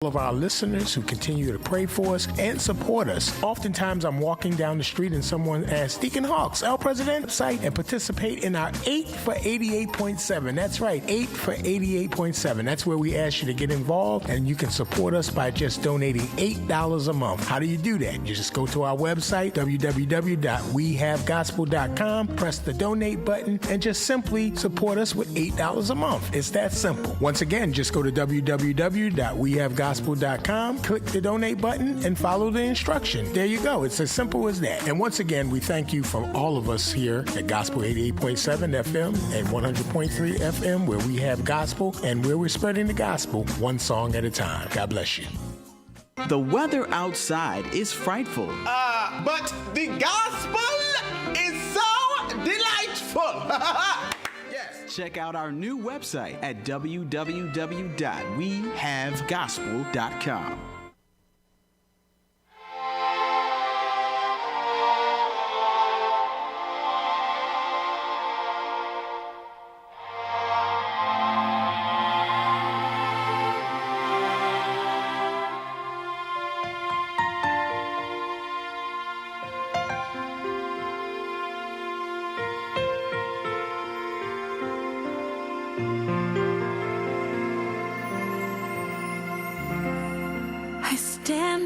All of our listeners who continue to pray for us and support us. Oftentimes I'm walking down the street and someone asks, Deacon Hawks, El Presidente site, and participate in our 8 for 88.7. That's right, 8 for 88.7. That's where we ask you to get involved, and you can support us by just donating $8 a month. How do you do that? You just go to our website, www.wehavegospel.com, press the donate button, and just simply support us with $8 a month. It's that simple. Once again, just go to www.wehavegospel.com, click the donate button, and follow the instruction. There you go. It's as simple as that. And once again, we thank you from all of us here at Gospel 88.7 FM and 100.3 FM, where we have gospel and where we're spreading the gospel one song at a time. God bless you. The weather outside is frightful. But the gospel is so delightful. Check out our new website at www.wehavegospel.com.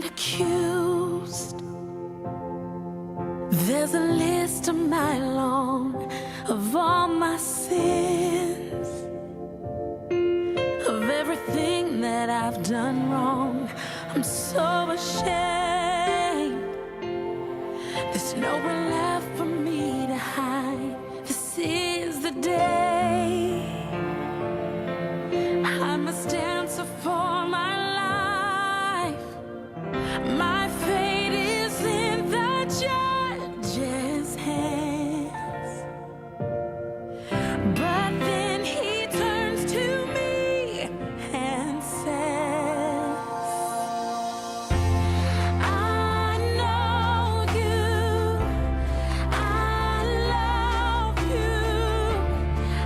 Accused. There's a list a mile long of all my sins, of everything that I've done wrong. I'm so ashamed. There's nowhere left for me to hide. This is the day I must answer for my life. My fate is in the judge's hands. But then he turns to me and says, I know you, I love you,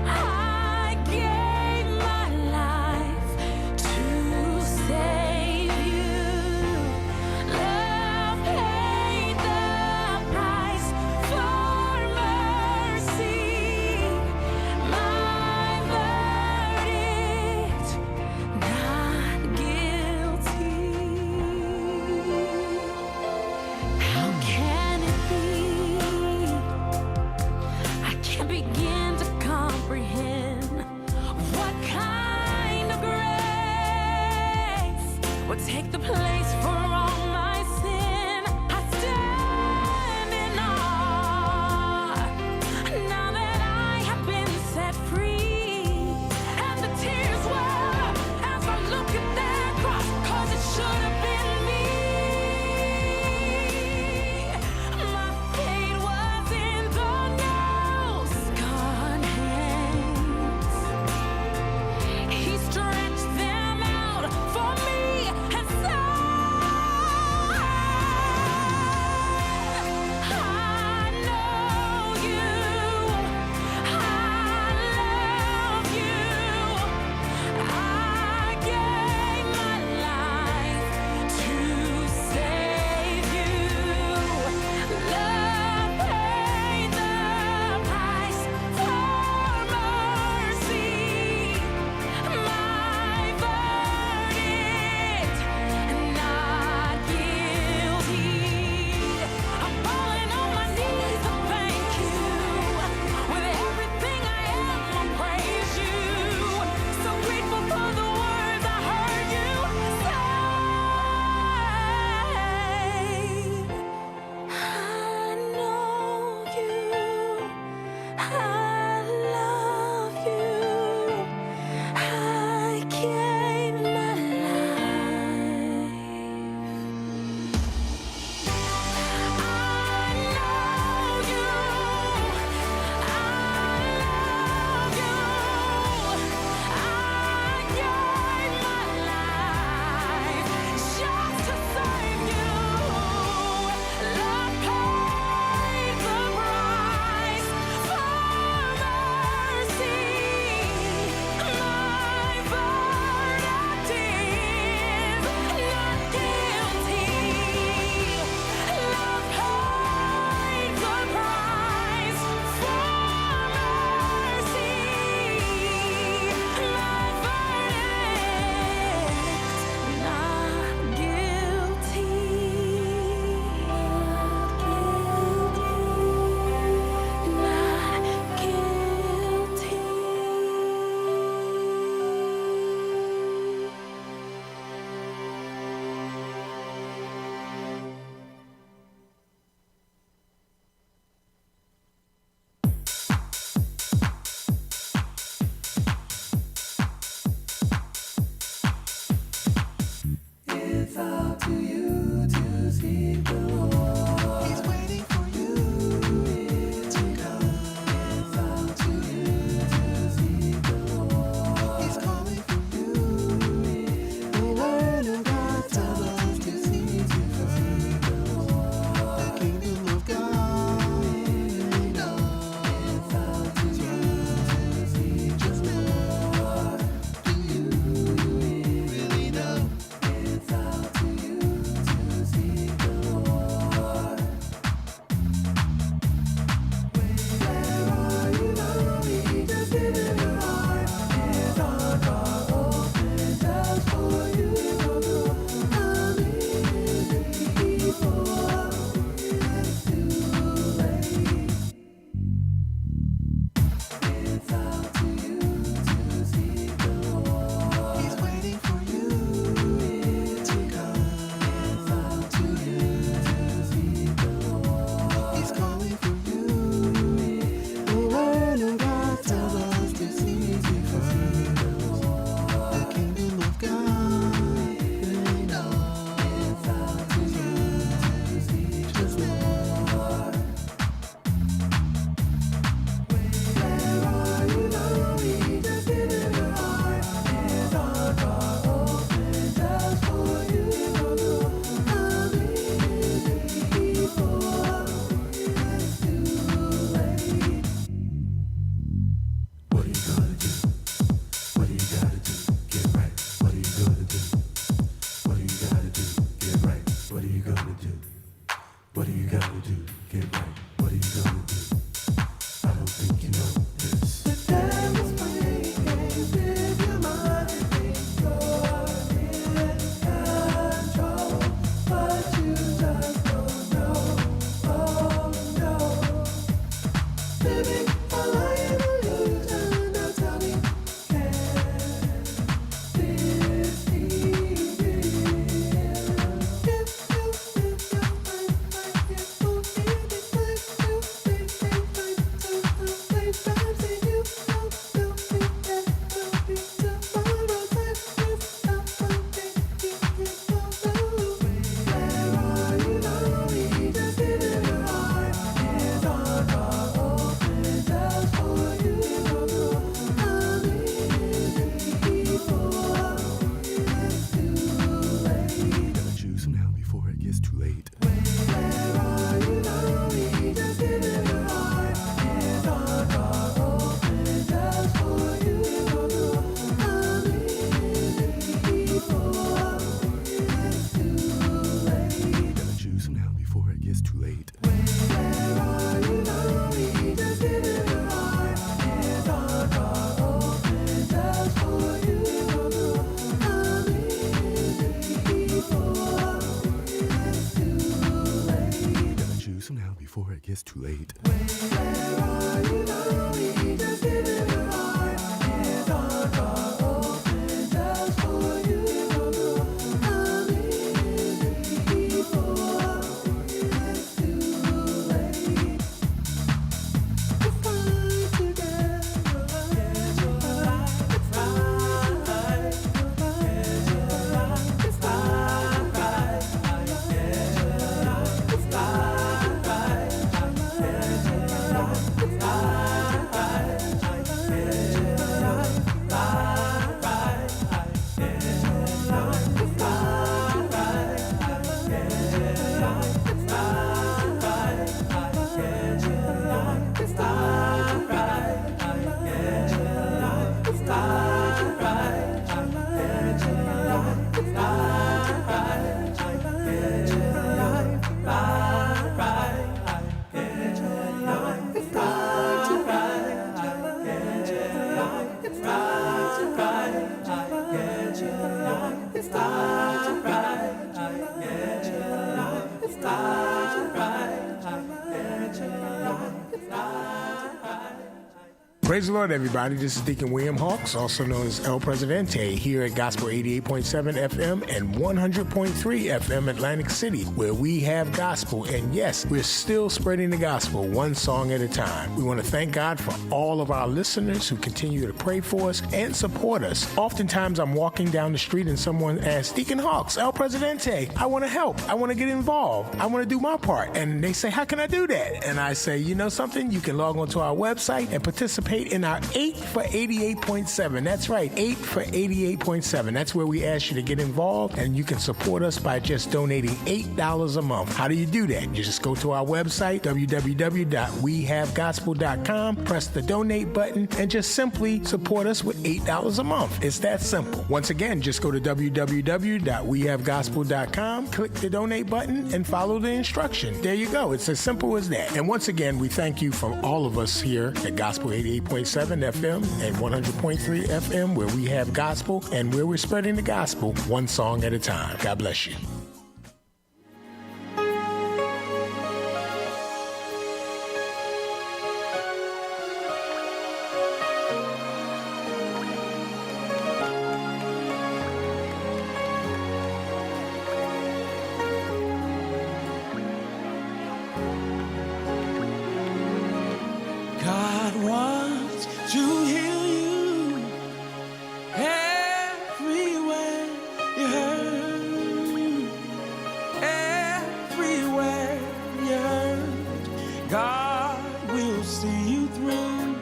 I gave my life to save you. Love paid the price for mercy. My verdict, not guilty. How can it be? I can't begin to comprehend what kind of grace would take the place for all my sin. I stand in awe now that I have been set free. And the tears well as I look at that cross, 'cause it should have been me. My fate was in the nail-scarred hands. He stretched them out for me and said, Praise the Lord, everybody. This is Deacon William Hawks, also known as El Presidente, here at Gospel 88.7 FM and 100.3 FM Atlantic City, where we have gospel. And yes, we're still spreading the gospel one song at a time. We want to thank God for all of our listeners who continue to pray for us and support us. Oftentimes, I'm walking down the street and someone asks, Deacon Hawks, El Presidente, I want to help. I want to get involved. I want to do my part. And they say, how can I do that? And I say, you know something? You can log onto our website and participate in our 8 for 88.7. That's right, 8 for 88.7. That's where we ask you to get involved, and you can support us by just donating $8 a month. How do you do that? You just go to our website, www.wehavegospel.com, press the donate button, and just simply support us with $8 a month. It's that simple. Once again, just go to www.wehavegospel.com, click the donate button, and follow the instruction. There you go. It's as simple as that. And once again, we thank you from all of us here at Gospel 88.7 FM and 100.3 FM, where we have gospel and where we're spreading the gospel one song at a time. God bless you. God wants to heal you everywhere you hurt, everywhere you hurt. God will see you through.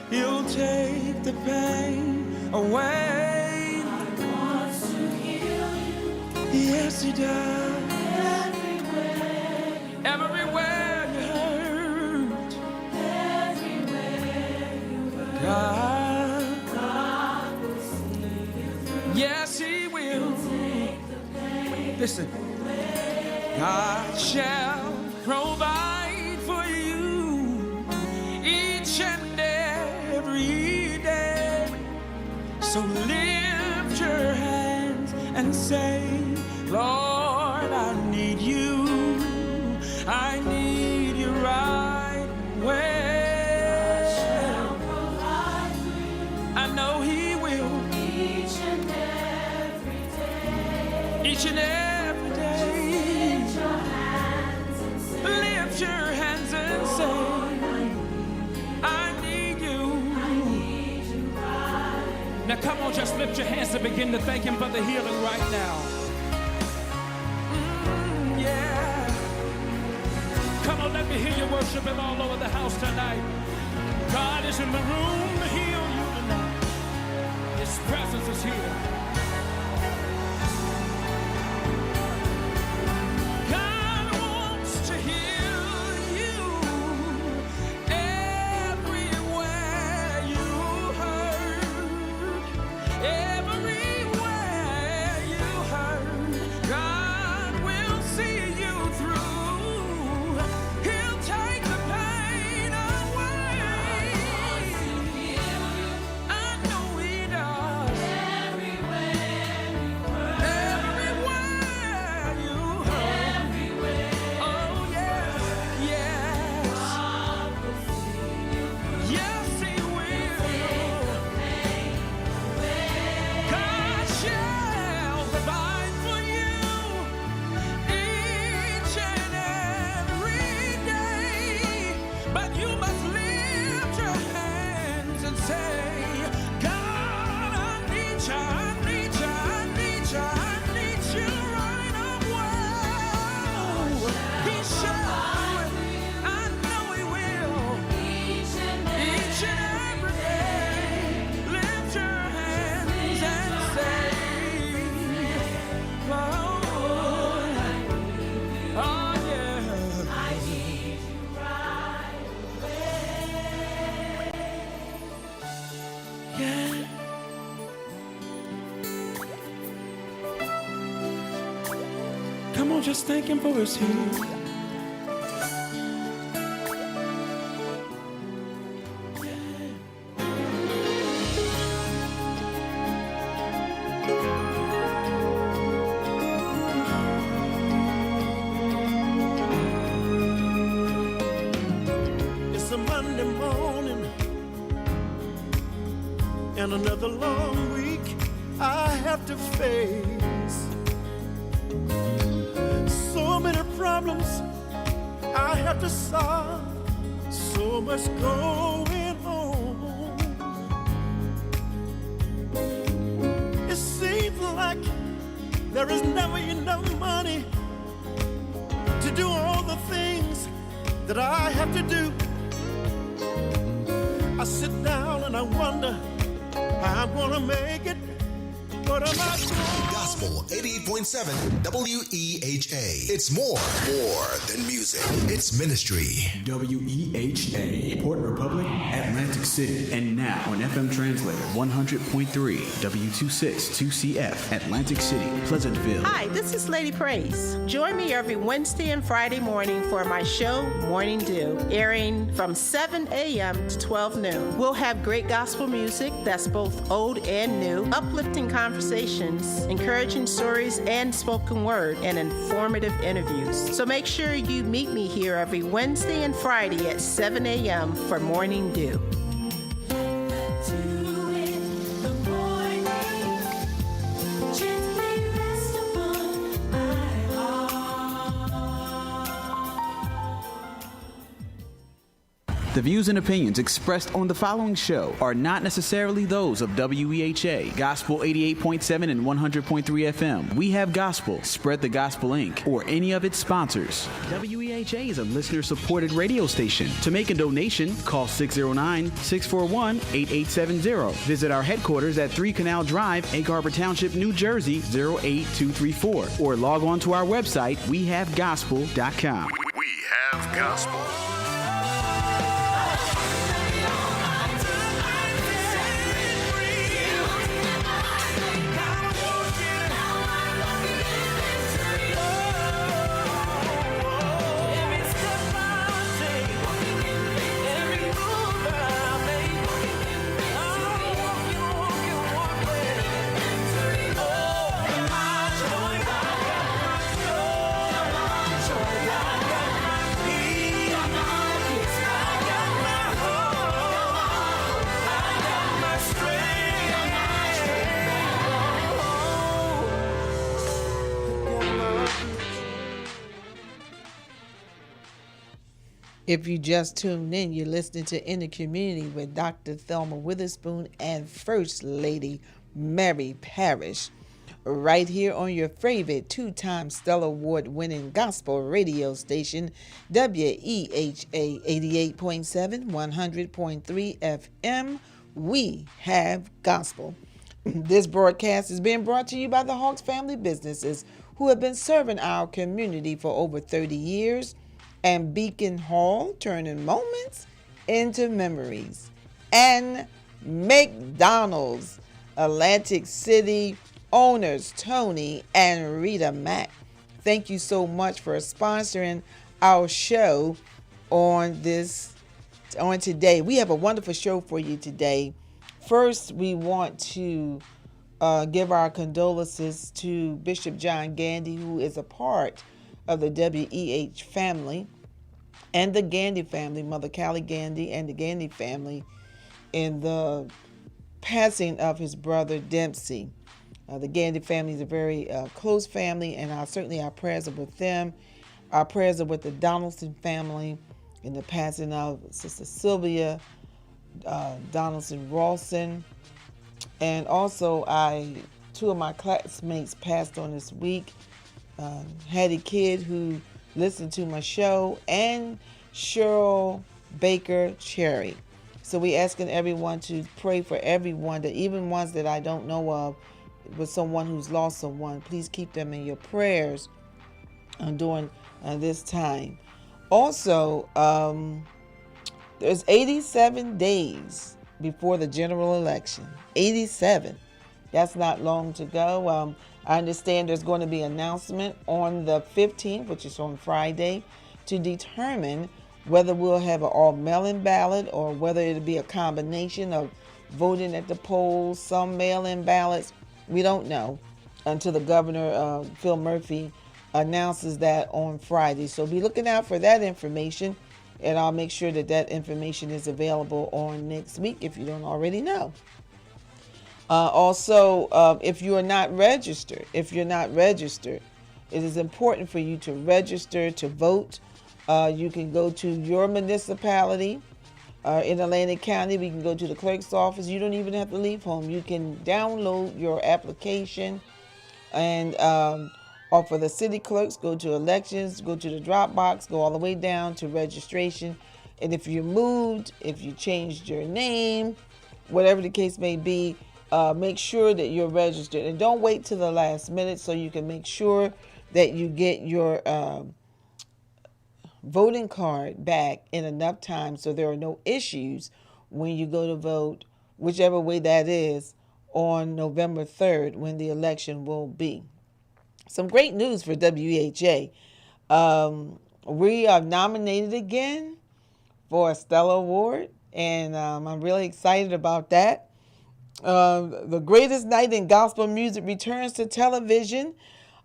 He'll take the pain away. God wants to heal you. Yes, He does. Everywhere you hurt. God will see you through. Yes, He will. Listen. God shall provide for you each and every day. So lift your hands and say, Lord, I need you. I need you right where. Each and every day, lift your hands and say, I need you. Now come on, just lift your hands and begin to thank Him for the healing right now. Yeah. Come on, let me hear you worship Him all over the house tonight. God is in the room to heal you tonight. His presence is here. Come on, just thank Him for His healing. It's a Monday morning and another long week I have to face. So many problems I have to solve, so much going on. It seems like there is never enough money to do all the things that I have to do. I sit down and I wonder how I'm gonna make it. What am I doing? Gospel 88.7 WEHA. It's more than music. It's ministry. WEHA, Port Republic, Atlantic City. And now on FM translator 100.3 W262CF, Atlantic City, Pleasantville. Hi, this is Lady Praise. Join me every Wednesday and Friday morning for my show, Morning Dew, airing from 7 a.m. to 12 noon. We'll have great gospel music that's both old and new, uplifting conversations, encouraging stories and spoken word, and informative interviews. So make sure you meet me here every Wednesday and Friday at 7 a.m. for Morning Dew. The views and opinions expressed on the following show are not necessarily those of WEHA, Gospel 88.7 and 100.3 FM. We Have Gospel, Spread the Gospel Inc., or any of its sponsors. WEHA is a listener-supported radio station. To make a donation, call 609-641-8870. Visit our headquarters at 3 Canal Drive, Egg Harbor Township, New Jersey, 08234. Or log on to our website, wehavegospel.com. We have gospel. If you just tuned in, you're listening to In the Community with Dr. Thelma Witherspoon and First Lady Mary Parrish, right here on your favorite two-time Stellar Award-winning gospel radio station, WEHA 88.7, 100.3 FM. We have gospel. This broadcast is being brought to you by the Hawks Family Businesses, who have been serving our community for over 30 years, and Beacon Hall, turning moments into memories, and McDonald's, Atlantic City owners Tony and Rita Mack. Thank you so much for sponsoring our show on today. We have a wonderful show for you today. First, we want to give our condolences to Bishop John Gandy, who is a part of the WEH family and the Gandy family, Mother Callie Gandy and the Gandy family, in the passing of his brother Dempsey. The Gandy family is a very close family, and certainly our prayers are with them. Our prayers are with the Donaldson family in the passing of Sister Sylvia Donaldson Rawson. And also, two of my classmates passed on this week. Hattie Kidd, who listened to my show, and Cheryl Baker Cherry. So we're asking everyone to pray for everyone, that even ones that I don't know of, with someone who's lost someone. Please keep them in your prayers during this time. Also, there's 87 days before the general election. 87. That's not long to go. I understand there's going to be an announcement on the 15th, which is on Friday, to determine whether we'll have an all-mail-in ballot or whether it'll be a combination of voting at the polls, some mail-in ballots. We don't know until the governor, Phil Murphy, announces that on Friday. So be looking out for that information, and I'll make sure that information is available on next week if you don't already know. Also, if you are not registered, it is important for you to register to vote. You can go to your municipality in Atlantic County. We can go to the clerk's office. You don't even have to leave home. You can download your application, and or for the city clerks, go to elections, go to the drop box, go all the way down to registration. And if you moved, if you changed your name, whatever the case may be, make sure that you're registered. And don't wait till the last minute, so you can make sure that you get your voting card back in enough time so there are no issues when you go to vote, whichever way that is, on November 3rd when the election will be. Some great news for WEHA. We are nominated again for a Stella Award, and I'm really excited about that. The Greatest Night in Gospel Music returns to television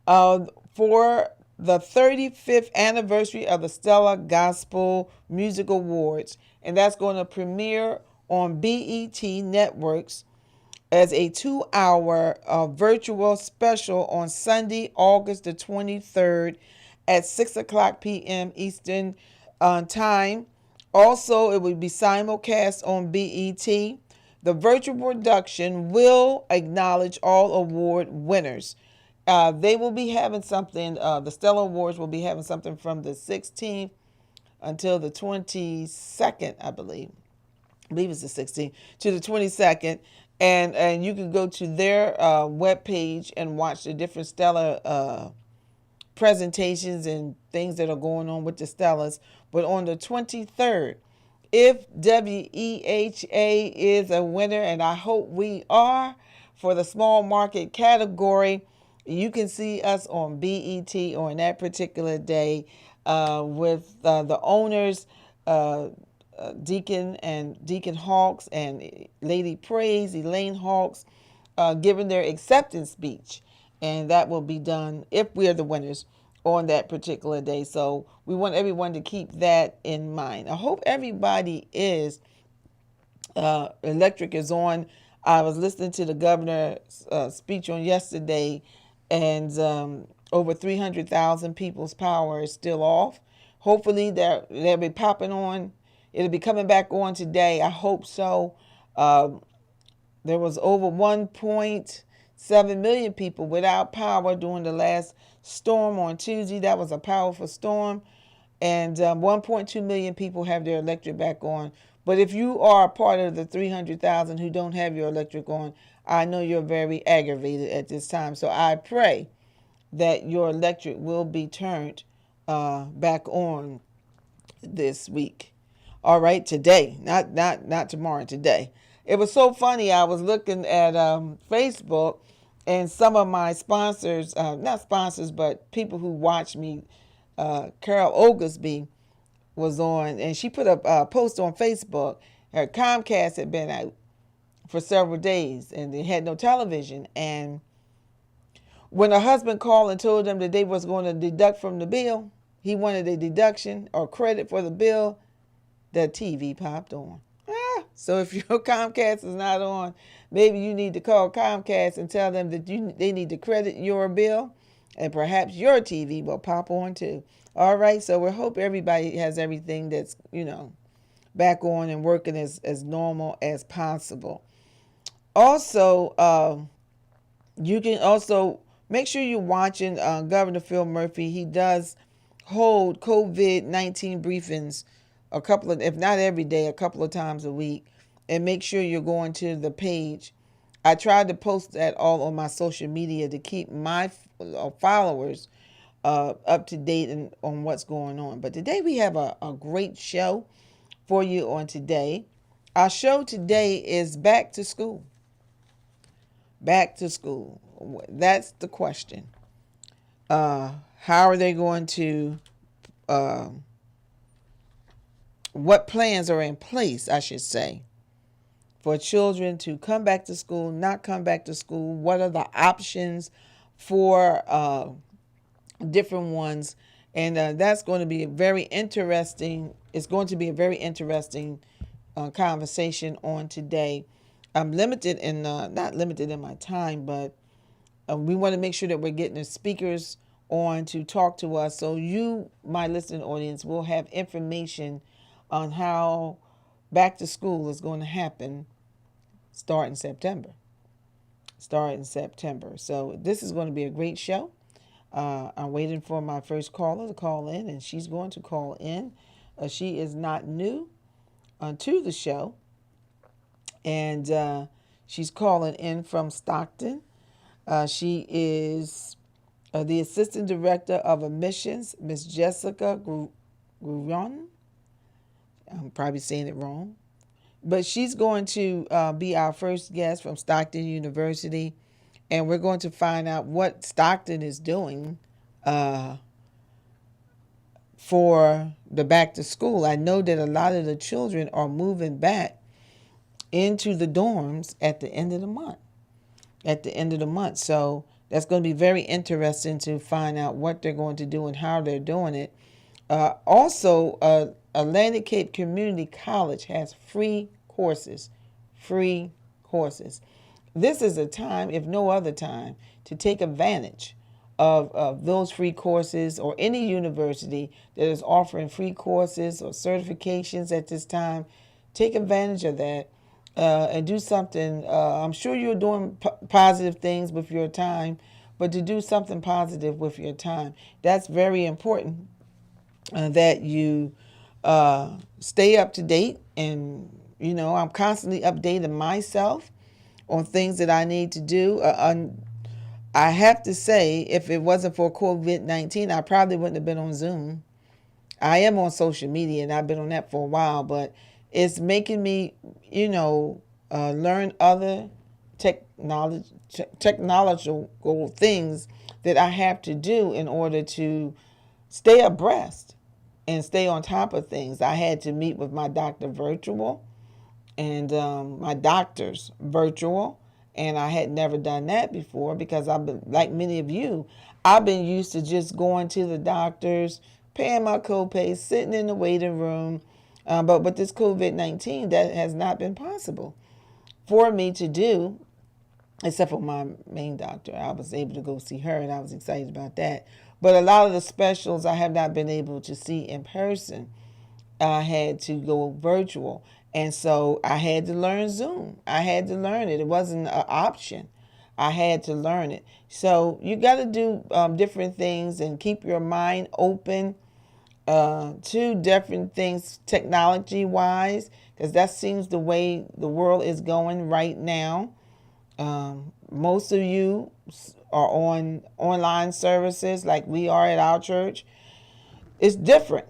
for the 35th anniversary of the Stella Gospel Music Awards, and that's going to premiere on BET Networks as a 2-hour virtual special on Sunday, August the 23rd at 6 o'clock p.m. Eastern Time. Also, it will be simulcast on BET. The virtual production will acknowledge all award winners. They will be having something, the Stella Awards will be having something from the 16th until the 22nd, I believe. I believe it's the 16th to the 22nd. And you can go to their webpage and watch the different Stella presentations and things that are going on with the Stellas. But on the 23rd, if WEHA is a winner, and I hope we are, for the small market category, you can see us on BET on that particular day with the owners, Deacon Hawks and Lady Praise, Elaine Hawks, giving their acceptance speech. And that will be done, if we are the winners, on that particular day. So we want everyone to keep that in mind. I hope everybody is, electric is on. I was listening to the governor's speech on yesterday, and over 300,000 people's power is still off. Hopefully they'll be popping on. It'll be coming back on today. I hope so. There was over 1.7 million people without power during the last storm on Tuesday. That was a powerful storm. And 1.2 million people have their electric back on. But if you are a part of the 300,000 who don't have your electric on, I know you're very aggravated at this time. So I pray that your electric will be turned back on this week. All right, today, not tomorrow, today. It was so funny. I was looking at Facebook, and some of my sponsors, not sponsors, but people who watch me, Carol Oglesby was on, and she put a post on Facebook. Her Comcast had been out for several days, and they had no television. And when her husband called and told them that they was going to deduct from the bill, he wanted a deduction or credit for the bill, the TV popped on. So if your Comcast is not on, maybe you need to call Comcast and tell them that they need to credit your bill, and perhaps your TV will pop on too. All right, so we hope everybody has everything that's, back on and working as normal as possible. Also, you can also make sure you're watching Governor Phil Murphy. He does hold COVID-19 briefings a couple of, if not every day, a couple of times a week. And make sure you're going to the page. I tried to post that all on my social media to keep my followers up to date on what's going on. But today we have a great show for you on today. Our show today is back to school. Back to school. That's the question. How are they going to, what plans are in place, I should say, for children to come back to school, not come back to school? What are the options for different ones? And that's going to be very interesting. It's going to be a very interesting conversation on today. I'm limited in not limited in my time, but we want to make sure that we're getting the speakers on to talk to us, so you, my listening audience, will have information on how back to school is going to happen starting September. So this is going to be a great show. I'm waiting for my first caller to call in, and she's going to call in. She is not new to the show, and she's calling in from Stockton. She is the Assistant Director of Admissions, Miss Jessica Gurion. I'm probably saying it wrong. But she's going to be our first guest from Stockton University, and we're going to find out what Stockton is doing for the back to school. I know that a lot of the children are moving back into the dorms at the end of the month. So that's going to be very interesting to find out what they're going to do and how they're doing it. Also, Atlantic Cape Community College has free courses. This is a time, if no other time, to take advantage of those free courses, or any university that is offering free courses or certifications at this time. Take advantage of that and do something. I'm sure you're doing positive things with your time, but to do something positive with your time, that's very important, that you stay up to date. And, I'm constantly updating myself on things that I need to do. I have to say, if it wasn't for COVID-19, I probably wouldn't have been on Zoom. I am on social media, and I've been on that for a while, but it's making me, learn other technological things that I have to do in order to stay abreast and stay on top of things. I had to meet with my doctor virtual, and my doctors virtual, and I had never done that before because I've been, like many of you, I've been used to just going to the doctors, paying my copay, sitting in the waiting room. But with this COVID-19, that has not been possible for me to do, except for my main doctor. I was able to go see her, and I was excited about that. But a lot of the specials I have not been able to see in person. I had to go virtual. And so I had to learn Zoom. I had to learn it. It wasn't an option. I had to learn it. So you got to do different things and keep your mind open to different things technology-wise, because that seems the way the world is going right now. Most of you are on online services like we are at our church. It's different.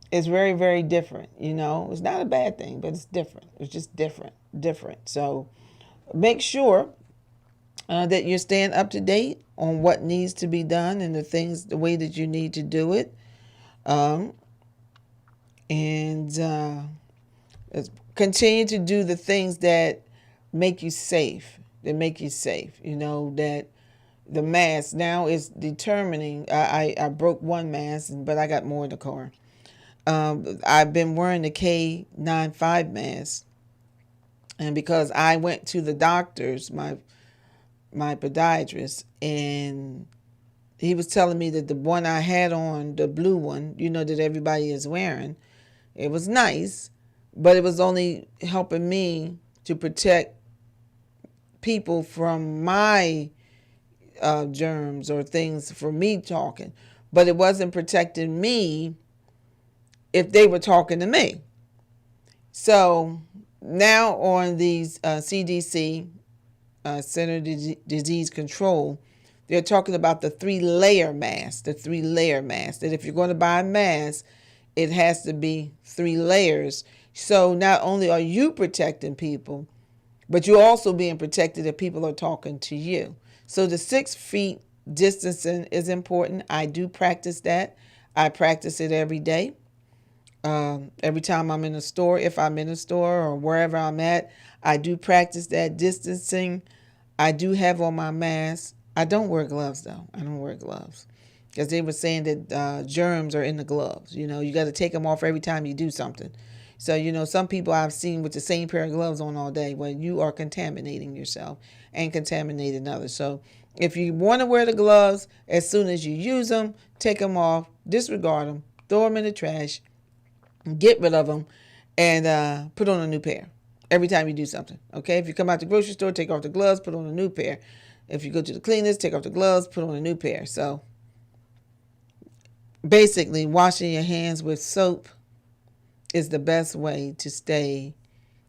It's very, very different. It's not a bad thing, but it's different. It's just different. So make sure that you're staying up to date on what needs to be done and the way that you need to do it. And continue to do the things that make you safe. That the mask now is determining. I broke one mask, but I got more in the car. I've been wearing the K95 mask, and because I went to the doctor's, my podiatrist, and he was telling me that the one I had on, the blue one, that everybody is wearing, it was nice, but it was only helping me to protect people from my germs or things from me talking, but it wasn't protecting me if they were talking to me. So now on these CDC, Center Disease Control, they're talking about the 3-layer mask, that if you're going to buy a mask, it has to be 3 layers. So not only are you protecting people, but you're also being protected if people are talking to you. So the 6 feet distancing is important. I do practice that. I practice it every day. Every time I'm in a store, if I'm in a store or wherever I'm at, I do practice that distancing. I do have on my mask. I don't wear gloves, though. I don't wear gloves because they were saying that germs are in the gloves. You got to take them off every time you do something. So, you know, some people I've seen with the same pair of gloves on all day. Well, you are contaminating yourself and contaminating others. So if you want to wear the gloves, as soon as you use them, take them off, disregard them, throw them in the trash, get rid of them, and put on a new pair every time you do something. Okay? If you come out the grocery store, take off the gloves, put on a new pair. If you go to the cleaners, take off the gloves, put on a new pair. So basically, washing your hands with soap is the best way to stay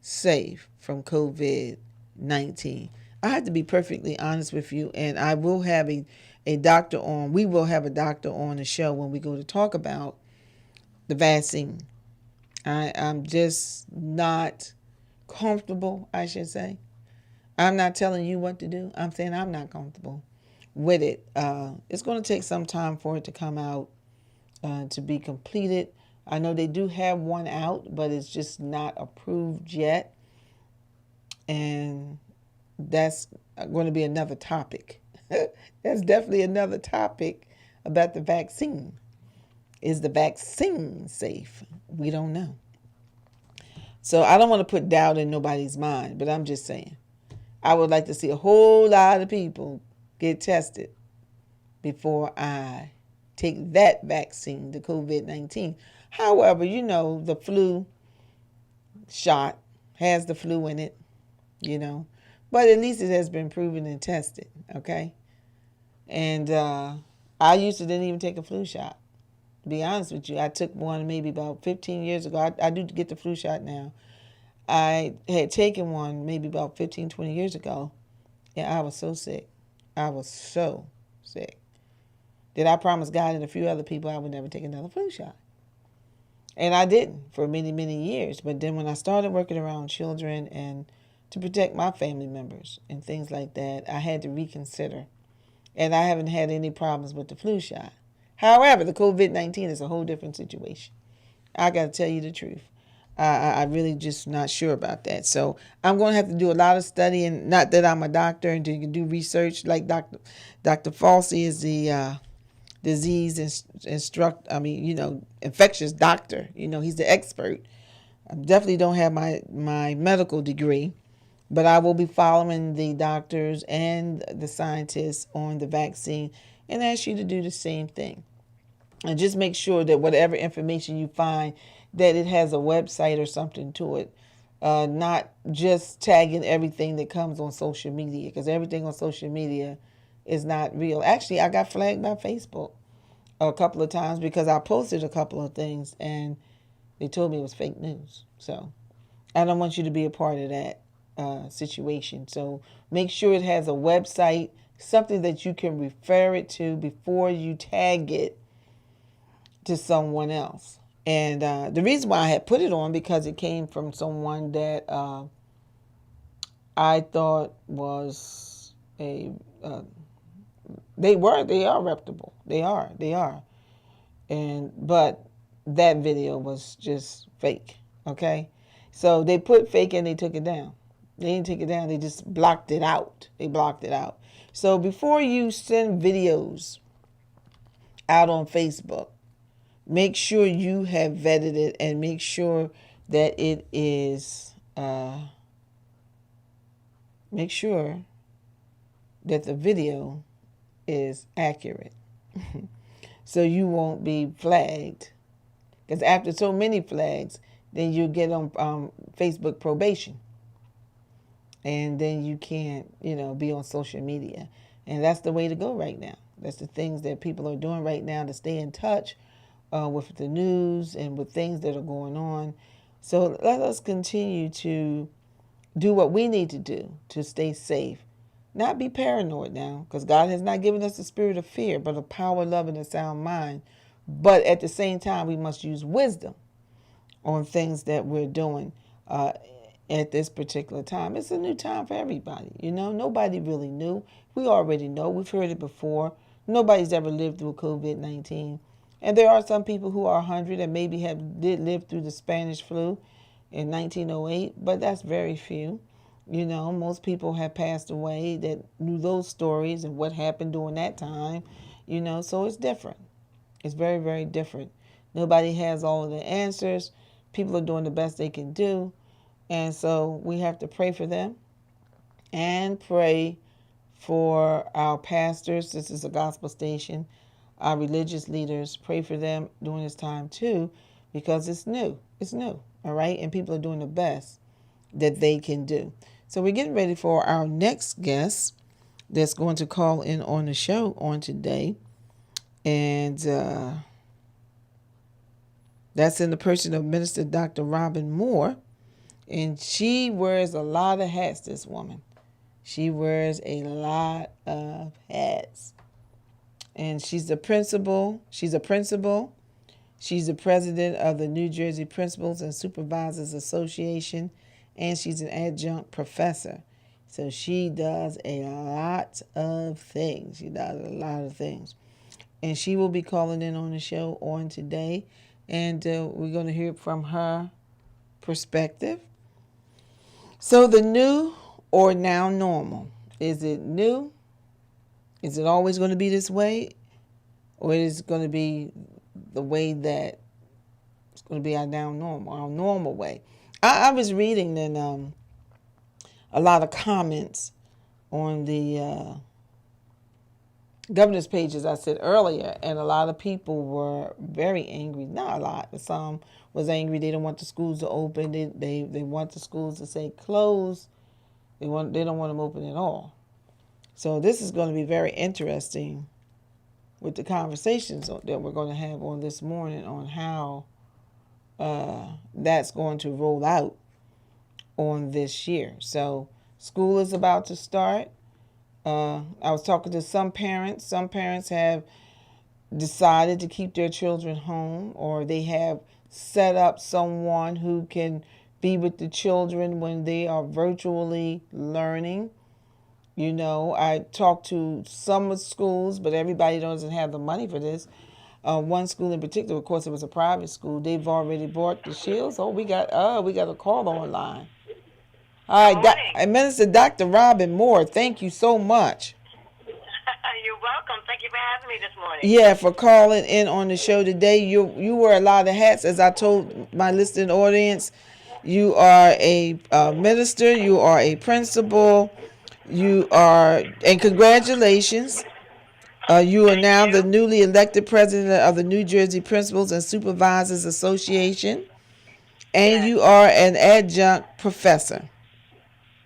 safe from COVID-19. I have to be perfectly honest with you, and I will have a doctor on. We will have a doctor on the show when we go to talk about the vaccine. I'm just not comfortable, I should say. I'm not telling you what to do. I'm saying I'm not comfortable with it. It's going to take some time for it to come out, to be completed. I know they do have one out, but it's just not approved yet. And that's going to be another topic. That's definitely another topic about the vaccine. Is the vaccine safe? We don't know. So I don't want to put doubt in nobody's mind, but I'm just saying. I would like to see a whole lot of people get tested before I take that vaccine, the COVID-19. However, you know, the flu shot has the flu in it, you know. But at least it has been proven and tested, okay? And I used to didn't even take a flu shot. To be honest with you, I took one maybe about 15 years ago. I do get the flu shot now. I had taken one maybe about 15, 20 years ago, and I was so sick. I was so sick that I promised God and a few other people I would never take another flu shot. And I didn't for many, many years. But then when I started working around children and to protect my family members and things like that, I had to reconsider. And I haven't had any problems with the flu shot. However, the COVID-19 is a whole different situation. I got to tell you the truth. I really just not sure about that. So I'm going to have to do a lot of studying. Not that I'm a doctor and do research like Dr. Fauci is the disease infectious doctor. You know, he's the expert. I definitely don't have my medical degree, but I will be following the doctors and the scientists on the vaccine and ask you to do the same thing. And just make sure that whatever information you find, that it has a website or something to it. Not just tagging everything that comes on social media, because everything on social media is not real. Actually, I got flagged by Facebook a couple of times because I posted a couple of things and they told me it was fake news. So I don't want you to be a part of that situation. So make sure it has a website, something that you can refer it to before you tag it to someone else. And the reason why I had put it on, because it came from someone that I thought was they are reputable. They are. But that video was just fake. Okay. So they put fake and they took it down. They didn't take it down. They just blocked it out. They blocked it out. So before you send videos out on Facebook, make sure you have vetted it and make sure that it is, make sure that the video is accurate. So you won't be flagged. Because after so many flags, then you get on Facebook probation. And then you can't, be on social media. And that's the way to go right now. That's the things that people are doing right now to stay in touch with the news and with things that are going on. So let us continue to do what we need to do to stay safe. Not be paranoid now, because God has not given us the spirit of fear, but of power, love, and a sound mind. But at the same time, we must use wisdom on things that we're doing at this particular time. It's a new time for everybody. Nobody really knew. We already know. We've heard it before. Nobody's ever lived through COVID-19. And there are some people who are 100 and maybe did live through the Spanish flu in 1908, but that's very few. Most people have passed away that knew those stories and what happened during that time, so it's different. It's very, very different. Nobody has all of the answers, People are doing the best they can do. And so we have to pray for them and pray for our pastors. This is a gospel station. Our religious leaders, pray for them during this time too, because it's new. It's new, all right? And people are doing the best that they can do. So we're getting ready for our next guest that's going to call in on the show on today. And that's in the person of Minister Dr. Robin Moore. And she wears a lot of hats, this woman. She wears a lot of hats. And she's a principal. She's the president of the New Jersey Principals and Supervisors Association, and she's an adjunct professor. So she does a lot of things. And she will be calling in on the show on today, and we're going to hear from her perspective. So the new or now normal, is it new? Is it always going to be this way? Or is it going to be the way that it's going to be our normal way? I was reading and a lot of comments on the governor's page, as I said earlier, and a lot of people were very angry. Not a lot, but some was angry. They don't want the schools to open. They want the schools to stay closed. They don't want them open at all. So this is going to be very interesting with the conversations that we're going to have on this morning on how that's going to roll out on this year. So school is about to start. I was talking to some parents. Some parents have decided to keep their children home, or they have set up someone who can be with the children when they are virtually learning. You know, I talked to some schools, but everybody doesn't have the money for this. One school in particular, of course, it was a private school. They've already bought the shields. We got a call online. All right, Minister Dr. Robin Moore, thank you so much. You're welcome. Thank you for having me this morning. Yeah, for calling in on the show today. You wear a lot of hats, as I told my listening audience. You are a minister. You are a principal. And congratulations. You are now the newly elected president of the New Jersey Principals and Supervisors Association. And you are an adjunct professor.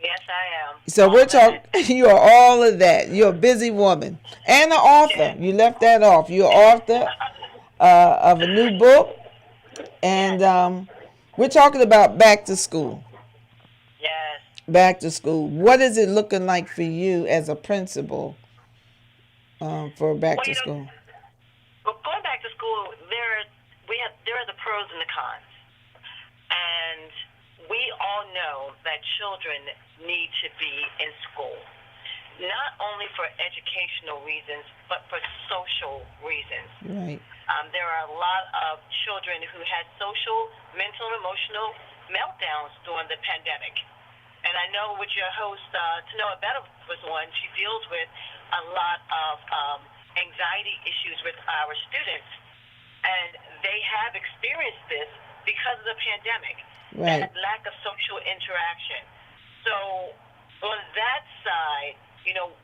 Yes, I am. So we're talking, you are all of that. You're a busy woman. And an author. You left that off. You're an author of a new book. And we're talking about back to school. Yes. Back to school. What is it looking like for you as a principal for back to school? Well, going back to school, there are the pros and the cons. And we all know that children need to be in school, not only for educational reasons, but for social reasons. Right. There are a lot of children who had social, mental, and emotional meltdowns during the pandemic. And I know with your host, Tanoa Betta was one, she deals with a lot of anxiety issues with our students. And they have experienced this because of the pandemic, right. That lack of social interaction. So on that side,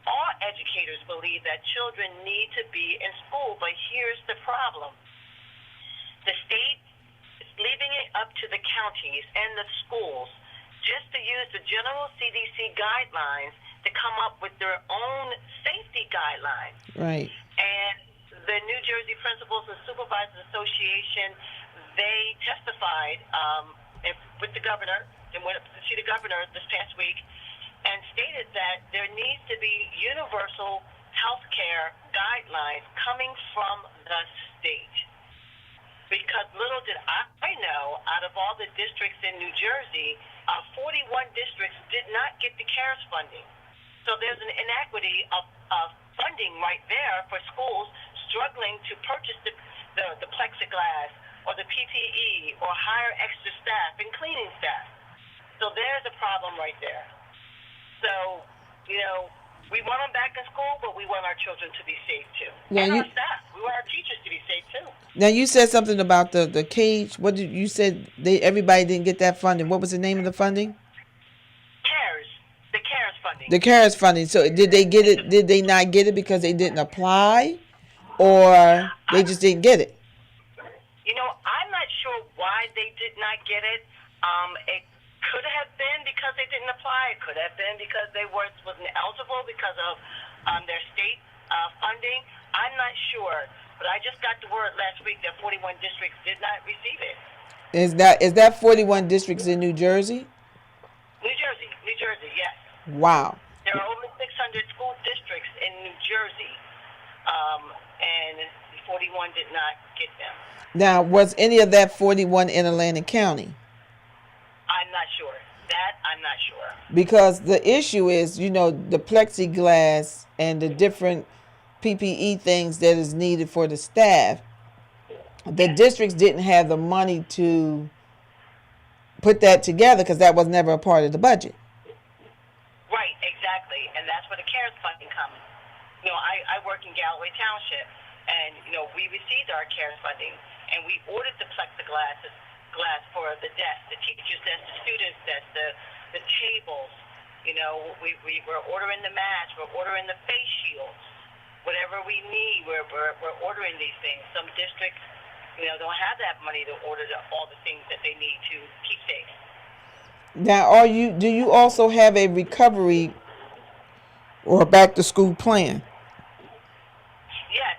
all educators believe that children need to be in school, but here's the problem. The state is leaving it up to the counties and the schools just to use the general CDC guidelines to come up with their own safety guidelines. Right. And the New Jersey Principals and Supervisors Association, they testified with the governor, and went up to see the governor this past week, and stated that there needs to be universal health care guidelines coming from the state. Because little did I know, out of all the districts in New Jersey, 41 districts did not get the CARES funding. So there's an inequity of funding right there for schools struggling to purchase the plexiglass or the PPE or hire extra staff and cleaning staff. So there's a problem right there. So, we want them back in school, but we want our children to be safe too. And our staff. We want our teachers to be safe too. Now you said something about the cage. What did you said? Everybody didn't get that funding. What was the name of the funding? The CARES funding. The CARES funding. So did they get it? Did they not get it because they didn't apply, or they just didn't get it? I'm not sure why they did not get it. It could have been because they didn't apply. It could have been because they wasn't eligible because of their state funding. I'm not sure, but I just got the word last week that 41 districts did not receive it. Is that 41 districts in New Jersey? New Jersey, yes. Wow. There are over 600 school districts in New Jersey, and 41 did not get them. Now, was any of that 41 in Atlantic County? I'm not sure. I'm not sure. Because the issue is, the plexiglass and the different PPE things that is needed for the staff. The districts didn't have the money to put that together because that was never a part of the budget. Right, exactly. And that's where the CARES funding comes. I work in Galloway Township, and, we received our CARES funding, and we ordered the plexiglass for the desks, the teachers' desks, the students' desks, the tables. We were ordering the masks, we're ordering the face shields. Whatever we need, we're ordering these things. Some districts, don't have that money to order all the things that they need to keep safe. Now, do you also have a recovery or back to school plan? Yes,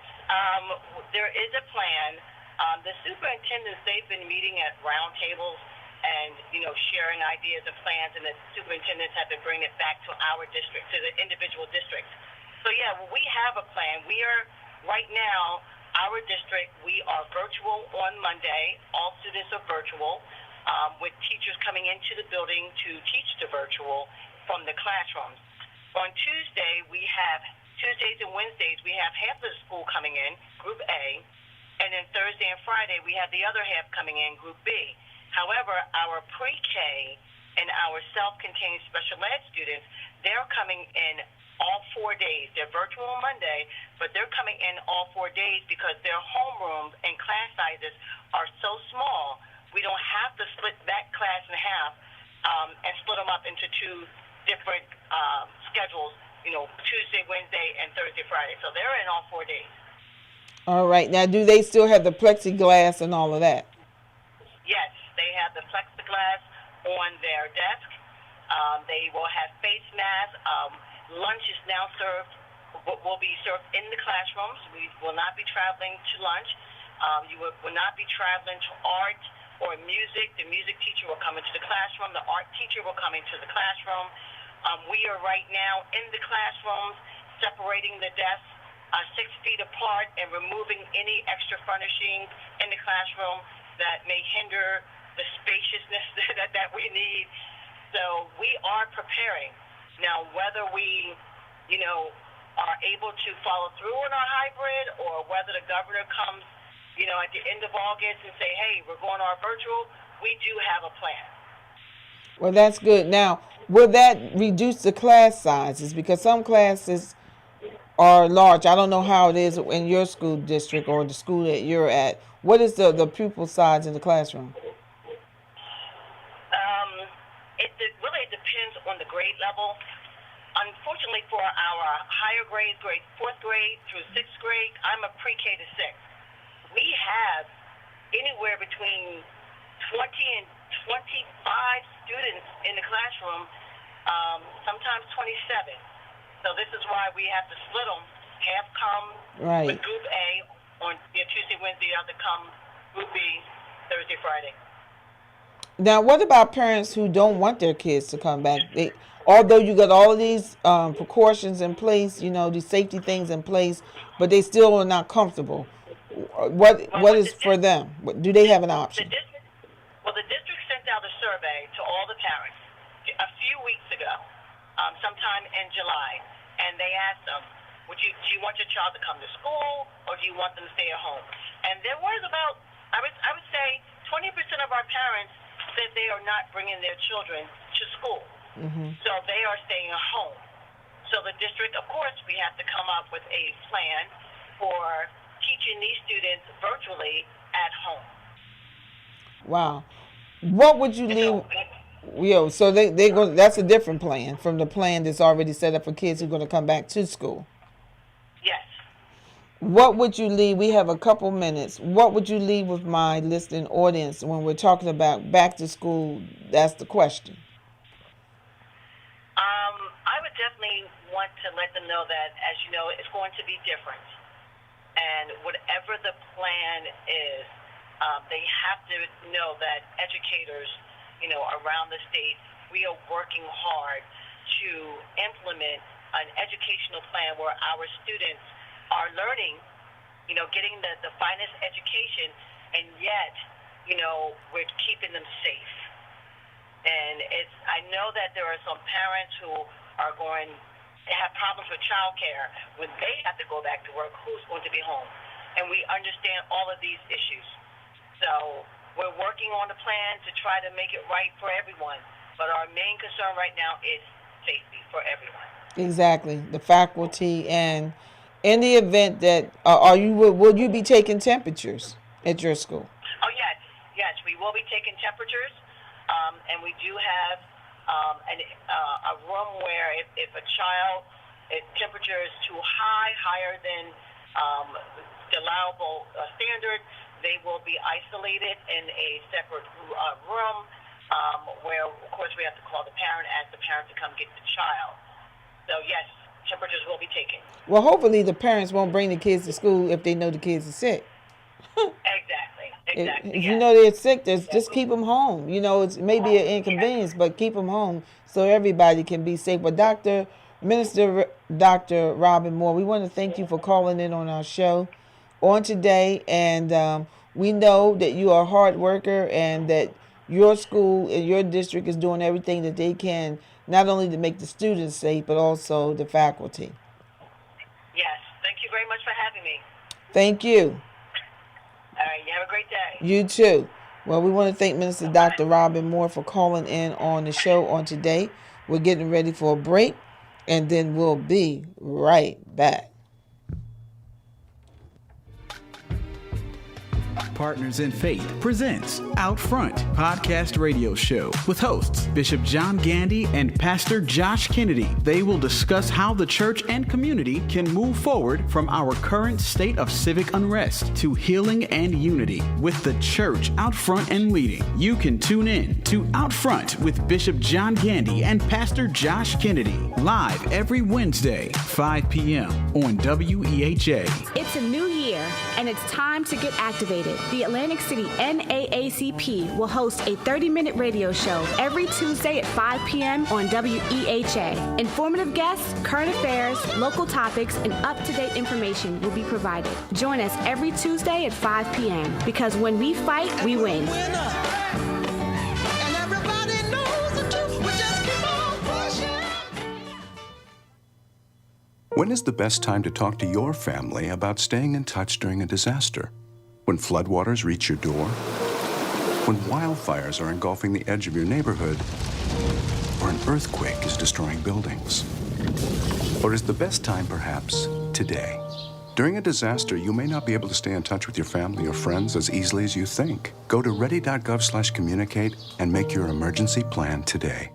there is a plan. The superintendents, they've been meeting at round tables and, sharing ideas and plans, and the superintendents have been bringing it back to our district, to the individual districts. So, we have a plan. We are, right now, our district, we are virtual on Monday. All students are virtual, with teachers coming into the building to teach the virtual from the classrooms. On Tuesdays and Wednesdays, we have half of the school coming in, Group A, and then Thursday and Friday, we have the other half coming in, Group B. However, our pre-K and our self-contained special ed students, they're coming in all 4 days. They're virtual on Monday, but they're coming in all 4 days because their homerooms and class sizes are so small, we don't have to split that class in half and split them up into two different schedules, Tuesday, Wednesday, and Thursday, Friday. So they're in all 4 days. All right. Now, do they still have the plexiglass and all of that? Yes, they have the plexiglass on their desk. They will have face masks. Lunch is now will be served in the classrooms. We will not be traveling to lunch. You will not be traveling to art or music. The music teacher will come into the classroom. The art teacher will come into the classroom. We are right now in the classrooms separating the desks 6 feet apart and removing any extra furnishings in the classroom that may hinder the spaciousness that we need. So we are preparing. Now, whether we, are able to follow through on our hybrid or whether the governor comes, at the end of August and say, hey, we're going our virtual, we do have a plan. Well, that's good. Now, will that reduce the class sizes? Because some classes are large. I don't know how it is in your school district or the school that you're at. What is the pupil size in the classroom? It really depends on the grade level. Unfortunately, for our higher grades, grade 4th grade through 6th grade, I'm a pre-K to 6. We have anywhere between 20 and 25 students in the classroom, sometimes 27. So this is why we have to split them. Half come with Group A on Tuesday, Wednesday, the other come Group B Thursday, Friday. Now, what about parents who don't want their kids to come back? Although you got all of these precautions in place, these safety things in place, but they still are not comfortable. What is for them? Do they have an option? The district sent out a survey to all the parents a few weeks ago, sometime in July, and they asked them, do you want your child to come to school or do you want them to stay at home? And there was about, I would say, 20% of our parents said they are not bringing their children to school. Mm-hmm. So they are staying at home. So the district, of course, we have to come up with a plan for teaching these students virtually at home. Wow. What would you leave? So they go. That's a different plan from the plan that's already set up for kids who are going to come back to school. Yes. What would you leave? We have a couple minutes. What would you leave with my listening audience when we're talking about back to school? That's the question. I would definitely want to let them know that, as you know, it's going to be different. And whatever the plan is, they have to know that educators, around the state, we are working hard to implement an educational plan where our students are learning, getting the finest education, and yet, we're keeping them safe. And I know that there are some parents who are going to have problems with childcare when they have to go back to work. Who's going to be home? And we understand all of these issues. So we're working on a plan to try to make it right for everyone. But our main concern right now is safety for everyone. Exactly. The faculty, and in the event that will you be taking temperatures at your school? Oh, yes, we will be taking temperatures. And we do have a room where if a child, if temperature is too high, higher than the allowable standard, they will be isolated in a separate room where, of course, we have to call the parent, ask the parent to come get the child. So, yes, temperatures will be taken. Well, hopefully the parents won't bring the kids to school if they know the kids are sick. Exactly. If you know they're sick, just keep them home. It's maybe an inconvenience, but keep them home so everybody can be safe. But Dr. Robin Moore, we want to thank you for calling in on our show on today. And we know that you are a hard worker and that your school and your district is doing everything that they can, not only to make the students safe, but also the faculty. Yes. Thank you very much for having me. Thank you. All right, you have a great day. You too. Well, we want to thank Minister Dr. Robin Moore for calling in on the show on today. We're getting ready for a break, and then we'll be right back. Partners in Faith presents Out Front podcast radio show with hosts Bishop John Gandy and Pastor Josh Kennedy. They will discuss how the church and community can move forward from our current state of civic unrest to healing and unity with the church out front and leading. You can tune in to Out Front with Bishop John Gandy and Pastor Josh Kennedy live every Wednesday, 5 p.m. on WEHA. It's a new year, and it's time to get activated. The Atlantic City NAACP will host a 30-minute radio show every Tuesday at 5 p.m. on WEHA. Informative guests, current affairs, local topics, and up-to-date information will be provided. Join us every Tuesday at 5 p.m. because when we fight, we win. When is the best time to talk to your family about staying in touch during a disaster? When floodwaters reach your door? When wildfires are engulfing the edge of your neighborhood? Or an earthquake is destroying buildings? Or is the best time perhaps today? During a disaster, you may not be able to stay in touch with your family or friends as easily as you think. Go to ready.gov/communicate and make your emergency plan today.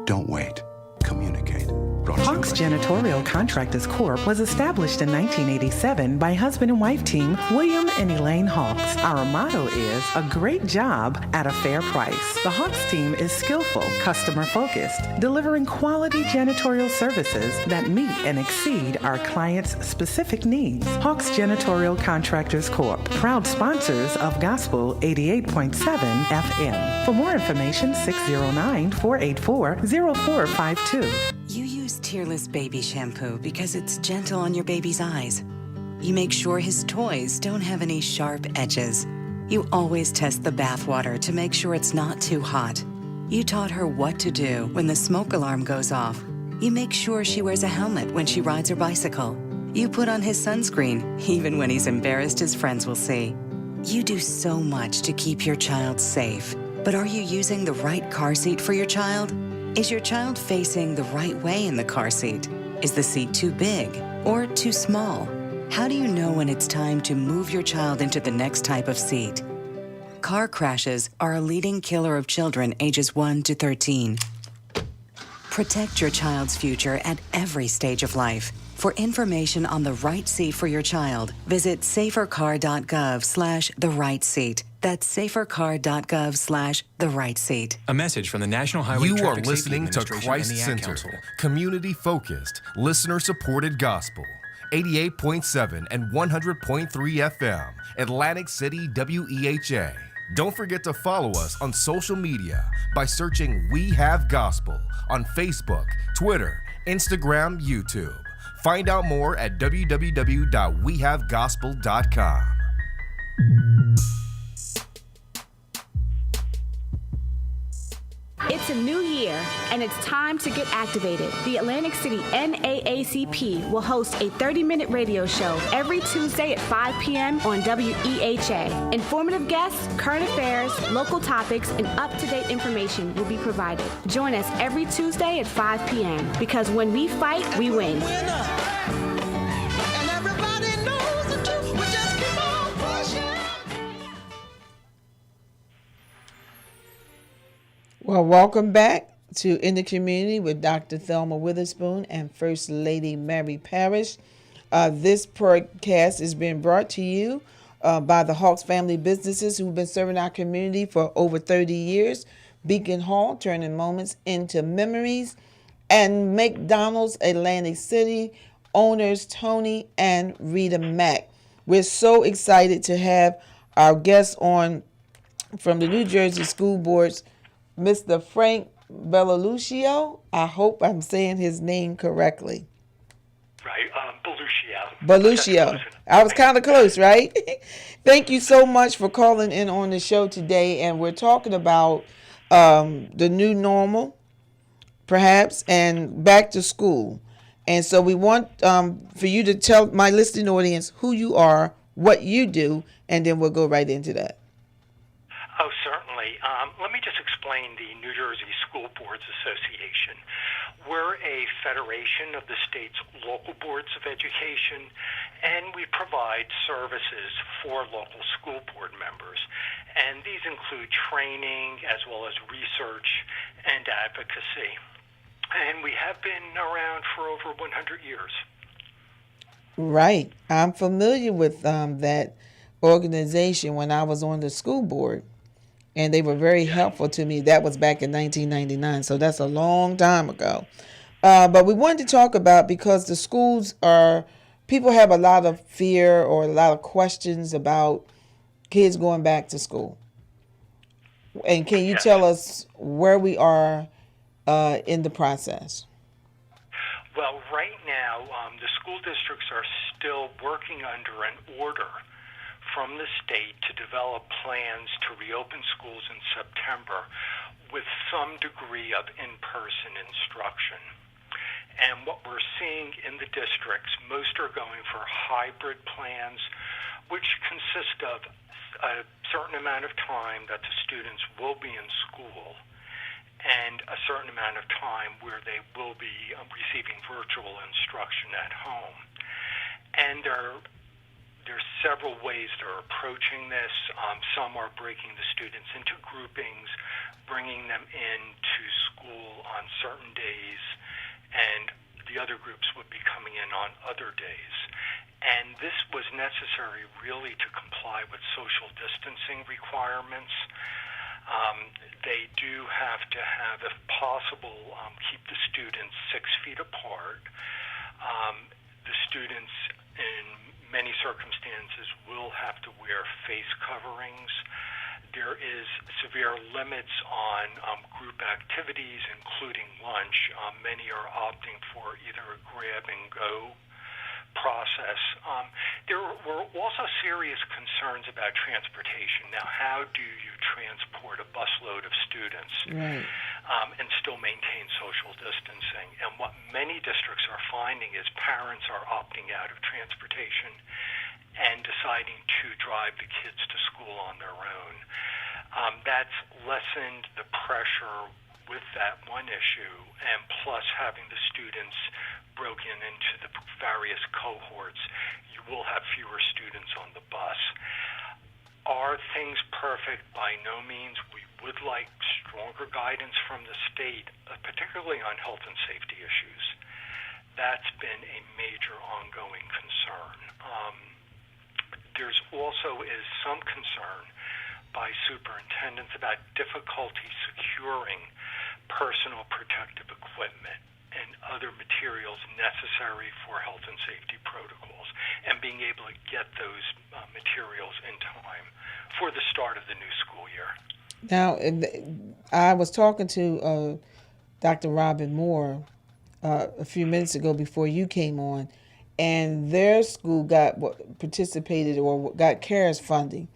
Don't wait. Communicate. Hawks Janitorial Contractors Corp. was established in 1987 by husband and wife team William and Elaine Hawks. Our motto is a great job at a fair price. The Hawks team is skillful, customer-focused, delivering quality janitorial services that meet and exceed our clients' specific needs. Hawks Janitorial Contractors Corp., proud sponsors of Gospel 88.7 FM. For more information, 609-484-0452. You use Tearless Baby Shampoo because it's gentle on your baby's eyes. You make sure his toys don't have any sharp edges. You always test the bath water to make sure it's not too hot. You taught her what to do when the smoke alarm goes off. You make sure she wears a helmet when she rides her bicycle. You put on his sunscreen, even when he's embarrassed his friends will see. You do so much to keep your child safe. But are you using the right car seat for your child? Is your child facing the right way in the car seat? Is the seat too big or too small? How do you know when it's time to move your child into the next type of seat? Car crashes are a leading killer of children ages 1 to 13. Protect your child's future at every stage of life. For information on the right seat for your child, visit safercar.gov/the-right-seat. That's safercar.gov/the-right-seat. A message from the National Highway You are Traffic Safety listening to Administration and Christ the Ad Centered, Council. community-focused, listener-supported gospel. 88.7 and 100.3 FM, Atlantic City, WEHA. Don't forget to follow us on social media by searching We Have Gospel on Facebook, Twitter, Instagram, YouTube. Find out more at www.wehavegospel.com. It's a new year, and it's time to get activated. The Atlantic City NAACP will host a 30-minute radio show every Tuesday at 5 p.m. on WEHA. Informative guests, current affairs, local topics, and up-to-date information will be provided. Join us every Tuesday at 5 p.m. because when we fight, we win. Well, welcome back to In the Community with Dr. Thelma Witherspoon and First Lady Mary Parrish. This podcast is being brought to you by the Hawks family businesses who've been serving our community for over 30 years. Beacon Hall, turning moments into memories, and McDonald's Atlantic City, owners Tony and Rita Mack. We're so excited to have our guests on from the New Jersey School Board's Mr. Frank Bellaluccio. I hope I'm saying his name correctly. Right, Bellaluccio. I was kind of close, right? Thank you so much for calling in on the show today. And we're talking about the new normal, perhaps, and back to school. And so we want for you to tell my listening audience who you are, what you do, and then we'll go right into that. Oh, certainly. Let me just explain the New Jersey School Boards Association. We're a federation of the state's local boards of education, and we provide services for local school board members. And these include training as well as research and advocacy. And we have been around for over 100 years. Right. I'm familiar with that organization when I was on the school board. And they were very helpful to me. That was back in 1999, so that's a long time ago. But we wanted to talk about, because the schools people have a lot of fear or a lot of questions about kids going back to school. And can you tell us where we are in the process? Well, right now, the school districts are still working under an order from the state to develop plans to reopen schools in September with some degree of in-person instruction. And what we're seeing in the districts, most are going for hybrid plans, which consist of a certain amount of time that the students will be in school and a certain amount of time where they will be receiving virtual instruction at home. And there's several ways they're approaching this. Some are breaking the students into groupings, bringing them into school on certain days, and the other groups would be coming in on other days. And this was necessary really to comply with social distancing requirements. They do have to have, if possible, keep the students 6 feet apart. The students in many circumstances will have to wear face coverings. There is severe limits on group activities, including lunch. Many are opting for either a grab-and-go process. There were also serious concerns about transportation. Now, how do you transport a busload of students and still maintain social distancing? And what many districts are finding is parents are opting out of transportation and deciding to drive the kids to school on their own. That's lessened the pressure with that one issue, and plus having the students broken into the various cohorts, you will have fewer students on the bus. Are things perfect? By no means. We would like stronger guidance from the state, particularly on health and safety issues. That's been a major ongoing concern. There's also is some concern by superintendents about difficulty securing personal protective equipment and other materials necessary for health and safety protocols, and being able to get those materials in time for the start of the new school year. Now, I was talking to Dr. Robin Moore a few minutes ago before you came on, and their school participated or got CARES funding.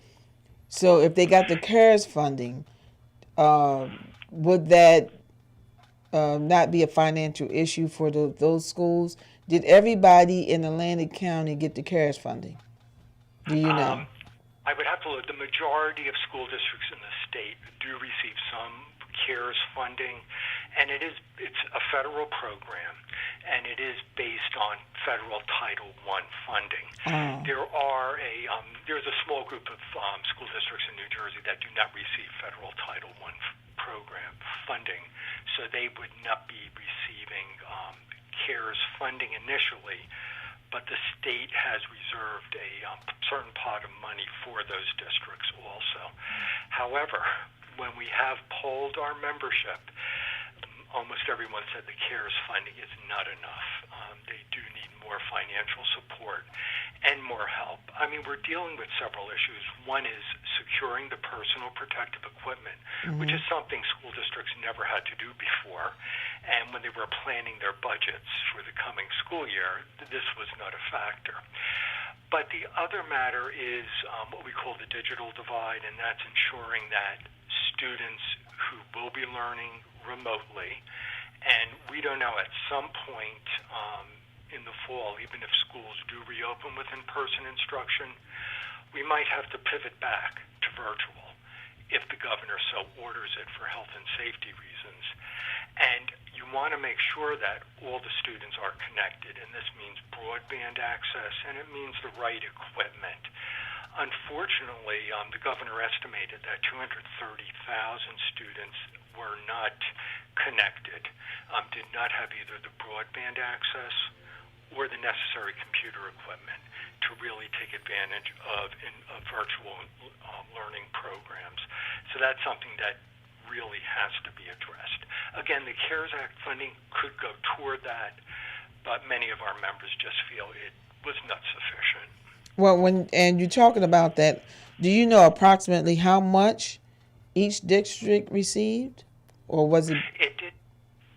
So if they got the CARES funding, would that not be a financial issue for those schools? Did everybody in Atlantic County get the CARES funding? Do you know? I would have to look. The majority of school districts in the state do receive some CARES funding, and it's a federal program, and it is based on federal Title I funding. There's a small group of school districts in New Jersey that do not receive federal Title I program funding, so they would not be receiving CARES funding initially, but the state has reserved a certain pot of money for those districts also. However, when we have polled our membership, almost everyone said the CARES funding is not enough. They do need more financial support and more help. I mean, we're dealing with several issues. One is securing the personal protective equipment, which is something school districts never had to do before. And when they were planning their budgets for the coming school year, this was not a factor. But the other matter is what we call the digital divide, and that's ensuring that students who will be learning remotely, and we don't know, at some point in the fall, even if schools do reopen with in-person instruction, we might have to pivot back to virtual if the governor so orders it for health and safety reasons. And you want to make sure that all the students are connected, and this means broadband access, and it means the right equipment. Unfortunately, the governor estimated that 230,000 students were not connected, did not have either the broadband access or the necessary computer equipment to really take advantage of virtual learning programs. So that's something that really has to be addressed. Again, the CARES Act funding could go toward that, but many of our members just feel it was not sufficient. Well, and you're talking about that, do you know approximately how much each district received, or was it?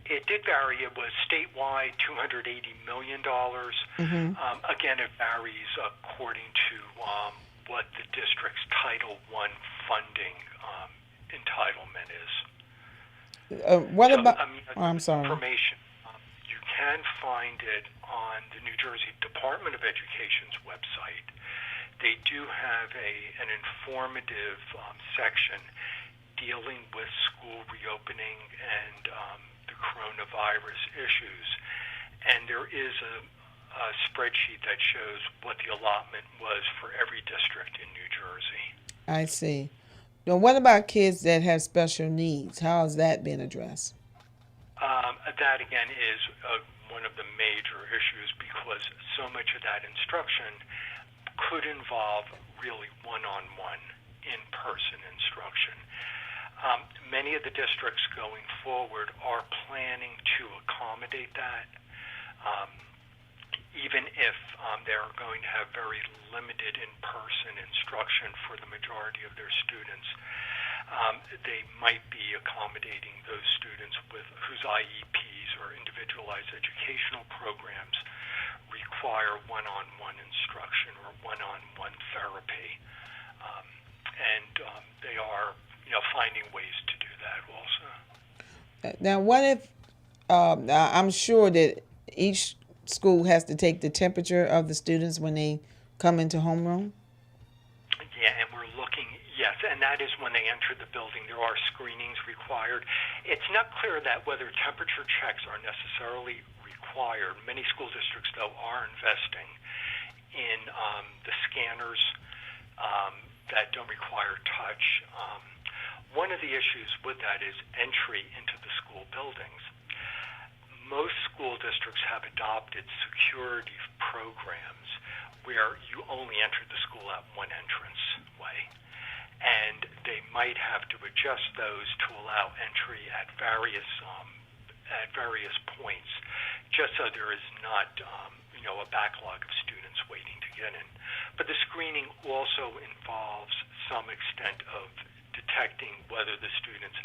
It did vary. It was statewide $280 million. Again, it varies according to what the district's Title I funding entitlement is. I'm sorry. Information. You can find it on the New Jersey Department of Education's website. They do have an informative section dealing with school reopening and the coronavirus issues. And there is a spreadsheet that shows what the allotment was for every district in New Jersey. I see. Now, what about kids that have special needs? How has that been addressed? That, again, is one of the major issues, because so much of that instruction could involve really one-on-one, in-person instruction. Many of the districts going forward are planning to accommodate that, even if they're going to have very limited in-person instruction for the majority of their students. They might be accommodating those students whose IEPs or individualized educational programs require one-on-one instruction or one-on-one therapy. And they are finding ways to do that also. Now, what if, I'm sure that each school has to take the temperature of the students when they come into homeroom? Yeah, and we're looking, yes, and that is when they enter the building. There are screenings required. It's not clear that whether temperature checks are necessarily required. Many school districts, though, are investing in the scanners that don't require touch. One of the issues with that is entry into the school buildings. Most school districts have adopted security programs where you only enter the school at one entrance way, and they might have to adjust those to allow entry at various points, just so there is not a backlog of students waiting to get in. But the screening also involves some extent of detecting whether the students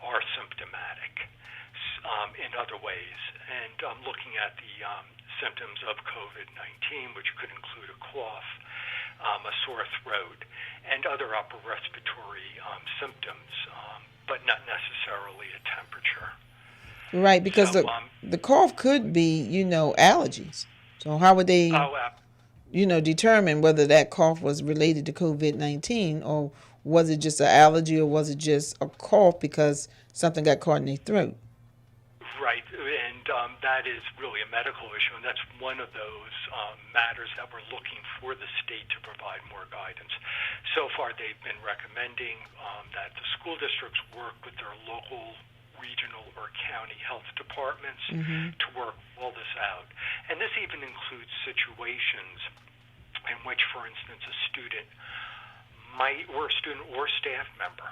are symptomatic in other ways, and looking at the symptoms of COVID-19, which could include a cough, a sore throat, and other upper respiratory symptoms, but not necessarily a temperature. Right, because the cough could be, allergies. So how would they, determine whether that cough was related to COVID-19, or was it just an allergy, or was it just a cough because something got caught in their throat? Right, and that is really a medical issue, and that's one of those matters that we're looking for the state to provide more guidance. So far, they've been recommending that the school districts work with their local, regional, or county health departments to work all this out. And this even includes situations in which, for instance, a student or staff member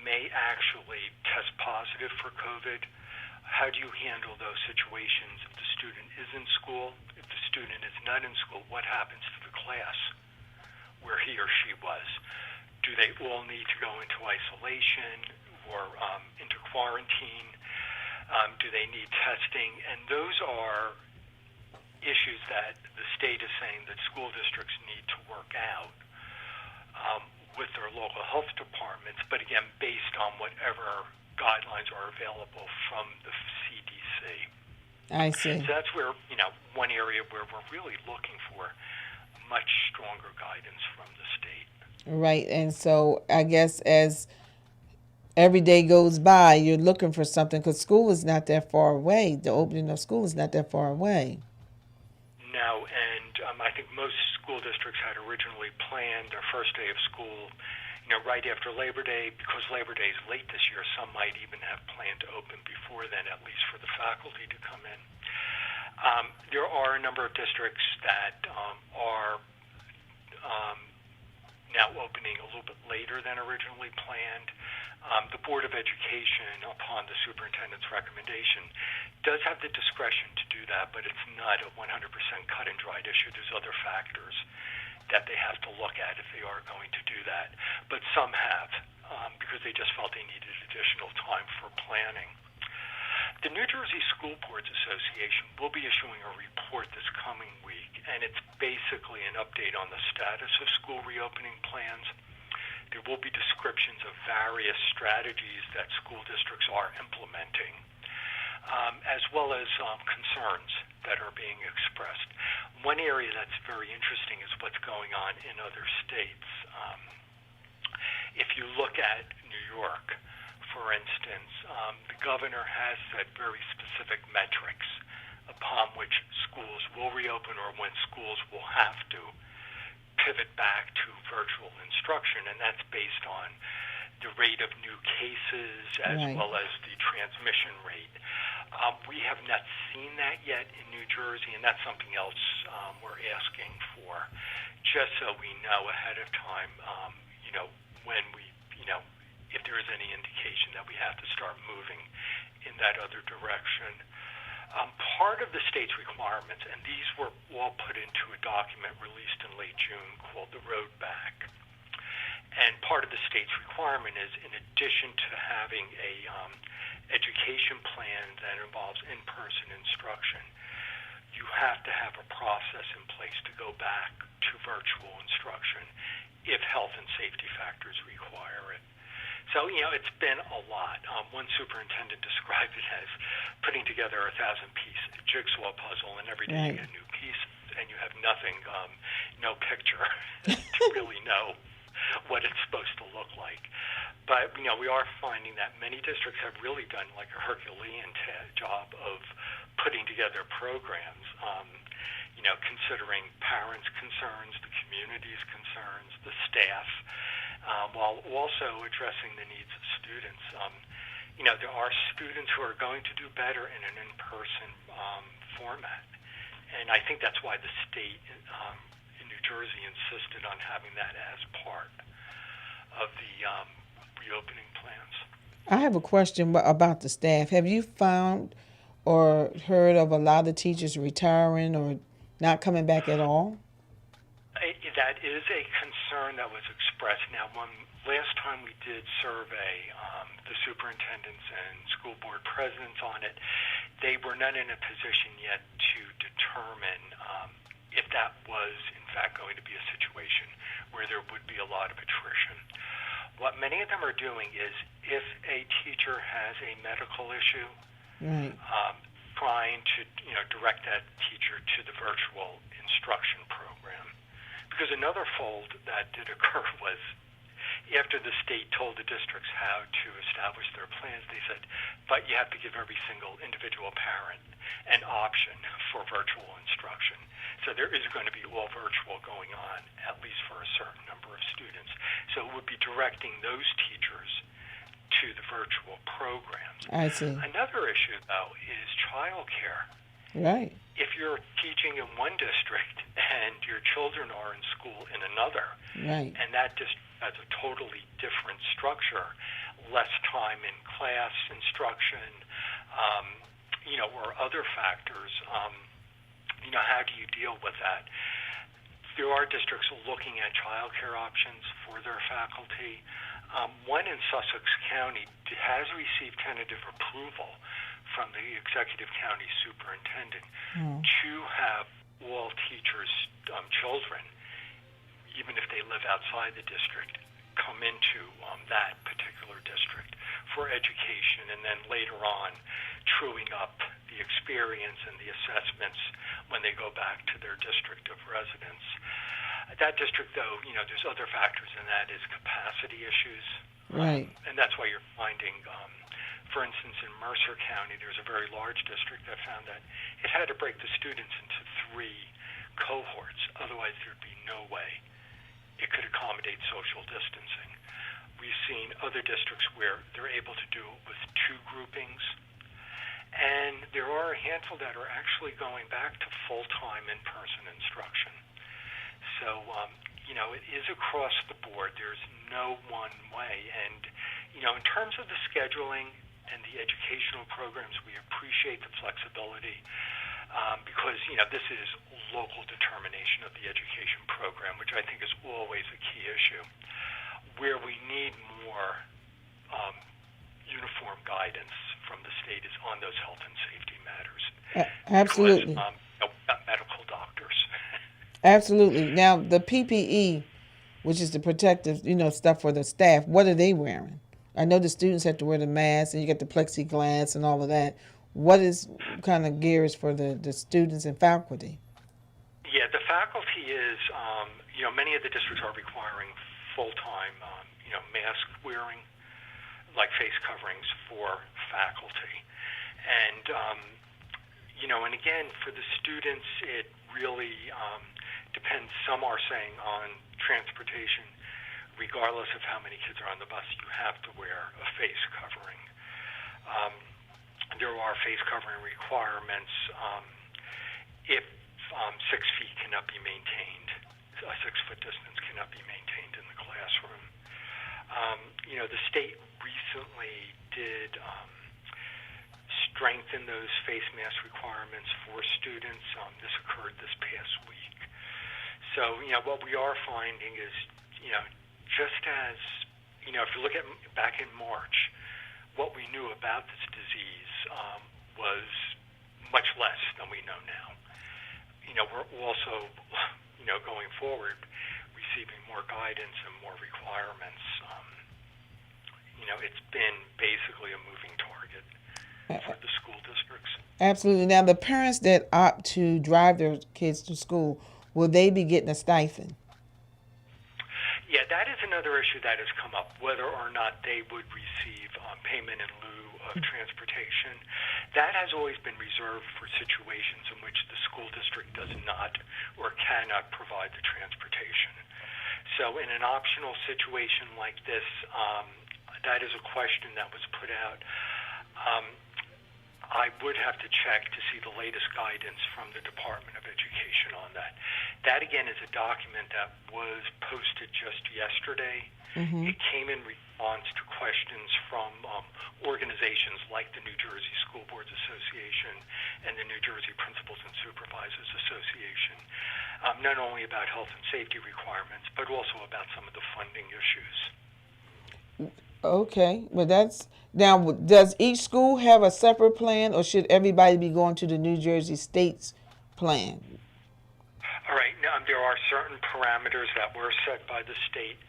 may actually test positive for COVID. How do you handle those situations if the student is in school? If the student is not in school, what happens to the class where he or she was? Do they all need to go into isolation or into quarantine? Do they need testing? And those are issues that the state is saying that school districts need to work out with their local health departments, but again, based on whatever guidelines are available from the CDC. I see. So that's where, one area where we're really looking for much stronger guidance from the state. Right, and so I guess as every day goes by, you're looking for something, because school is not that far away. The opening of school is not that far away. No, and I think most school districts had originally planned their first day of school, right after Labor Day. Because Labor Day is late this year, some might even have planned to open before then, at least for the faculty to come in. There are a number of districts that are now opening a little bit later than originally planned. The Board of Education, upon the superintendent's recommendation, does have the discretion to do that, but it's not a 100% cut and dried issue. There's other factors that they have to look at if they are going to do that. But some have, because they just felt they needed additional time for planning. The New Jersey School Boards Association will be issuing a report this coming week, and it's basically an update on the status of school reopening plans. There will be descriptions of various strategies that school districts are implementing, as well as concerns that are being expressed. One area that's very interesting is what's going on in other states. If you look at New York, for instance, the governor has set very specific metrics upon which schools will reopen, or when schools will have to pivot back to virtual instruction, and that's based on the rate of new cases as well as the transmission rate. We have not seen that yet in New Jersey, and that's something else we're asking for, just so we know ahead of time, when we, if there is any indication that we have to start moving in that other direction. Part of the state's requirements, and these were all put into a document released in late June called the Road Back. And part of the state's requirement is, in addition to having a education plan that involves in-person instruction, you have to have a process in place to go back to virtual instruction if health and safety factors require it. So, it's been a lot. One superintendent described it as putting together a 1,000-piece jigsaw puzzle, and every day you get a new piece, and you have nothing, no picture to really know what it's supposed to look like. But, we are finding that many districts have really done like a Herculean job of putting together programs, considering parents' concerns, the community's concerns, the staff, while also addressing the needs of students. There are students who are going to do better in an in-person format. And I think that's why the state in New Jersey insisted on having that as part of the reopening plans. I have a question about the staff. Have you found or heard of a lot of teachers retiring or not coming back at all? That is a concern that was expressed. Now, last time we did survey the superintendents and school board presidents on it, they were not in a position yet to determine if that was, in fact, going to be a situation where there would be a lot of attrition. What many of them are doing is, if a teacher has a medical issue, right, trying to direct that teacher to the virtual instruction program. Because another fold that did occur was, after the state told the districts how to establish their plans, they said, but you have to give every single individual parent an option for virtual instruction. So there is going to be all virtual going on, at least for a certain number of students. So it would be directing those teachers to the virtual programs. I see. Another issue, though, is childcare. Right. If you're teaching in one district and your children are in school in another, right, and that district has a totally different structure, less time in class instruction, or other factors, how do you deal with that? There are districts looking at childcare options for their faculty. One in Sussex County has received tentative approval from the executive county superintendent to have all teachers' children, even if they live outside the district, come into that particular district for education, and then later on truing up the experience and the assessments when they go back to their district of residence. That district, though, there's other factors in that, is capacity issues. Right. And that's why you're finding, for instance, in Mercer County, there's a very large district that found that it had to break the students into 3 cohorts. Otherwise, there'd be no way it could accommodate social distancing. We've seen other districts where they're able to do it with 2 groupings. And there are a handful that are actually going back to full-time in-person instruction. So, it is across the board. There's no one way. And, in terms of the scheduling and the educational programs, we appreciate the flexibility because, this is local determination of the education program, which I think is always a key issue. Where we need more uniform guidance from the state is on those health and safety matters. Absolutely. Because, medical doctors. Absolutely. Now, the PPE, which is the protective, stuff for the staff, what are they wearing? I know the students have to wear the mask, and you get the plexiglass and all of that. What kind of gear is for the students and faculty? Yeah, the faculty is, many of the districts are requiring full-time, mask wearing, like face coverings for faculty. And, and again, for the students, it really depends. Some are saying on transportation, regardless of how many kids are on the bus, you have to wear a face covering. There are face covering requirements if 6 feet cannot be maintained, a 6-foot distance cannot be maintained in the classroom. The state recently did strengthen those face mask requirements for students. This occurred this past week. So, what we are finding is, just as, if you look at back in March, what we knew about this disease was much less than we know now. We're also, going forward, receiving more guidance and more requirements. It's been basically a moving target for the school districts. Absolutely. Now, the parents that opt to drive their kids to school, will they be getting a stipend? Yeah, that is another issue that has come up, whether or not they would receive payment in lieu of transportation. That has always been reserved for situations in which the school district does not or cannot provide the transportation. So in an optional situation like this, that is a question that was put out. I would have to check to see the latest guidance from the Department of Education on that. That, again, is a document that was posted just yesterday. It came in response to questions from organizations like the New Jersey School Boards Association and the New Jersey Principals and Supervisors Association, not only about health and safety requirements, but also about some of the funding issues. Okay, well that's now. Does each school have a separate plan, or should everybody be going to the New Jersey State's plan? All right. Now, there are certain parameters that were set by the state,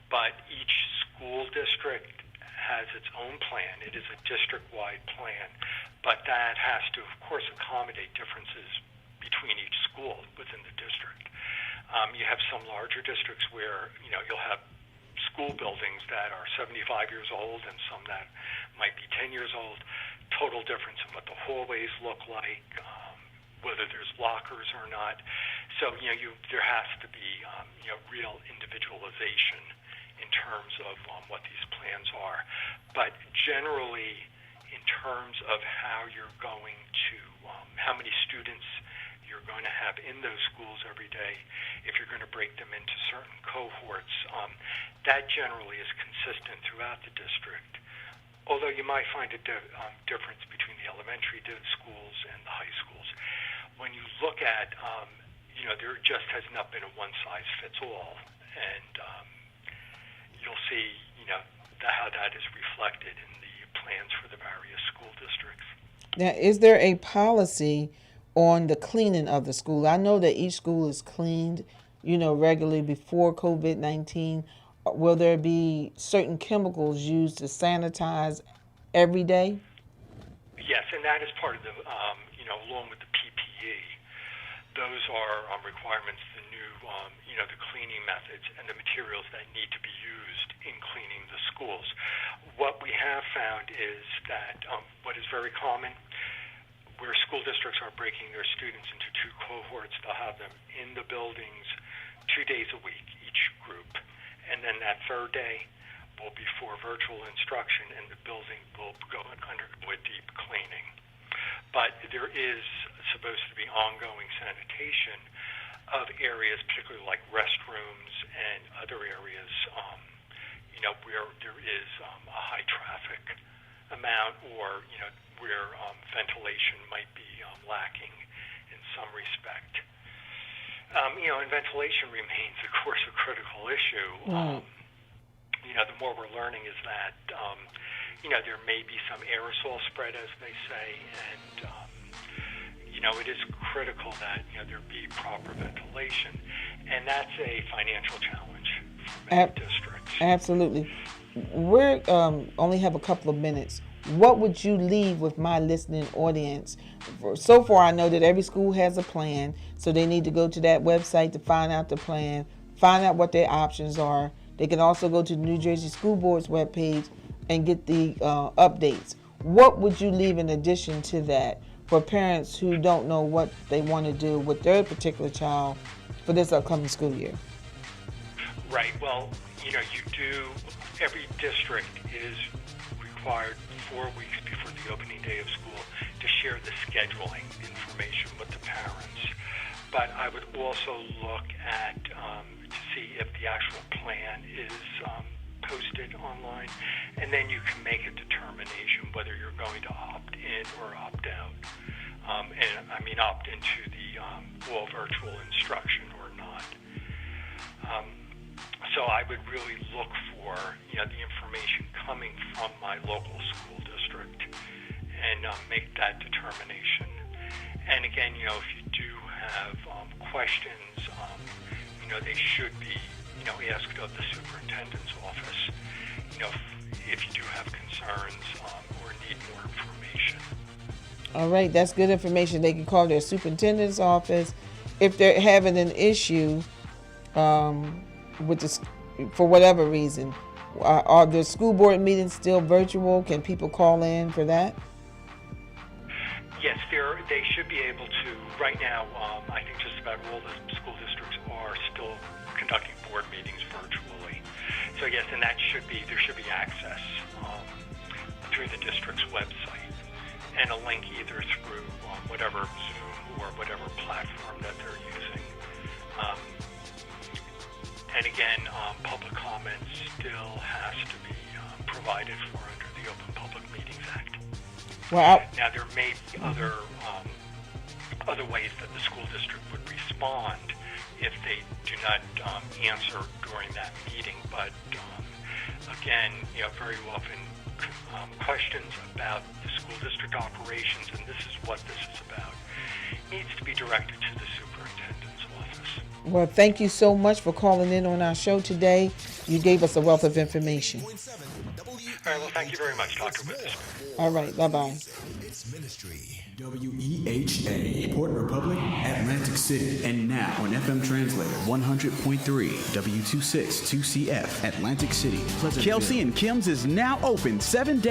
but each school district has its own plan. It is a district-wide plan, but that has to, of course, accommodate differences between each school within the district. You have some larger districts where you'll have school buildings that are 75 years old and some that might be 10 years old, total difference in what the hallways look like, whether there's lockers or not. So, there has to be, real individualization in terms of what these plans are. But generally, in terms of how you're going to, how many students you're going to have in those schools every day, if you're going to break them into certain cohorts, that generally is consistent throughout the district. Although you might find a difference between the elementary schools and the high schools. When you look at, there just has not been a one-size-fits-all, and you'll see, how that is reflected in the plans for the various school districts. Now, is there a policy on the cleaning of the school? I know that each school is cleaned, regularly before COVID-19. Will there be certain chemicals used to sanitize every day? Yes, and that is part of the, along with the PPE, those are requirements, the new, the cleaning methods and the materials that need to be used in cleaning the schools. What we have found is that what is very common, where school districts are breaking their students into two cohorts, they'll have them in the buildings 2 days a week, each group. And then that third day will be for virtual instruction, and the building will undergo a deep cleaning. But there is supposed to be ongoing sanitation of areas, particularly like restrooms and other areas, where there is a high traffic amount, or where ventilation might be lacking in some respect. And ventilation remains, of course, a critical issue. Right. The more we're learning is that, there may be some aerosol spread, as they say, and, it is critical that, there be proper ventilation, and that's a financial challenge for many districts. Absolutely. We only have a couple of minutes. What would you leave with my listening audience? So far, I know that every school has a plan, so they need to go to that website to find out the plan, find out what their options are. They can also go to the New Jersey School Board's webpage and get the updates. What would you leave in addition to that for parents who don't know what they want to do with their particular child for this upcoming school year? Right. Well, every district is required 4 weeks before the opening day of school to share the scheduling information with the parents. But I would also look at to see if the actual plan is posted online, and then you can make a determination whether you're going to opt in or opt out. And I mean opt into the all virtual instruction or not. So I would really look for, the information coming from my local school district and make that determination. And again, if you do have questions, they should be, asked of the superintendent's office, if you do have concerns or need more information. All right, that's good information. They can call their superintendent's office if they're having an issue with for whatever reason, are the school board meetings still virtual? Can people call in for that? Yes, they should be able to. Right now, I think just about all the school districts are still conducting board meetings virtually. So yes, and there should be access through the district's website and a link either through whatever Zoom or whatever platform that they're using. And again, public comment still has to be provided for under the Open Public Meetings Act. Well, now there may be other ways that the school district would respond if they do not answer during that meeting. But again, very often questions about the school district operations, and this is what this is about, needs to be directed to the superintendent's office. Well, thank you so much for calling in on our show today. You gave us a wealth of information. All right, well, thank you very much, Dr. Witherspoon. All right, bye-bye. It's ministry. WEHA, Port Republic, Atlantic City. And now on FM Translator 100.3, W262CF, Atlantic City. Kelsey and Kim's is now open 7 days.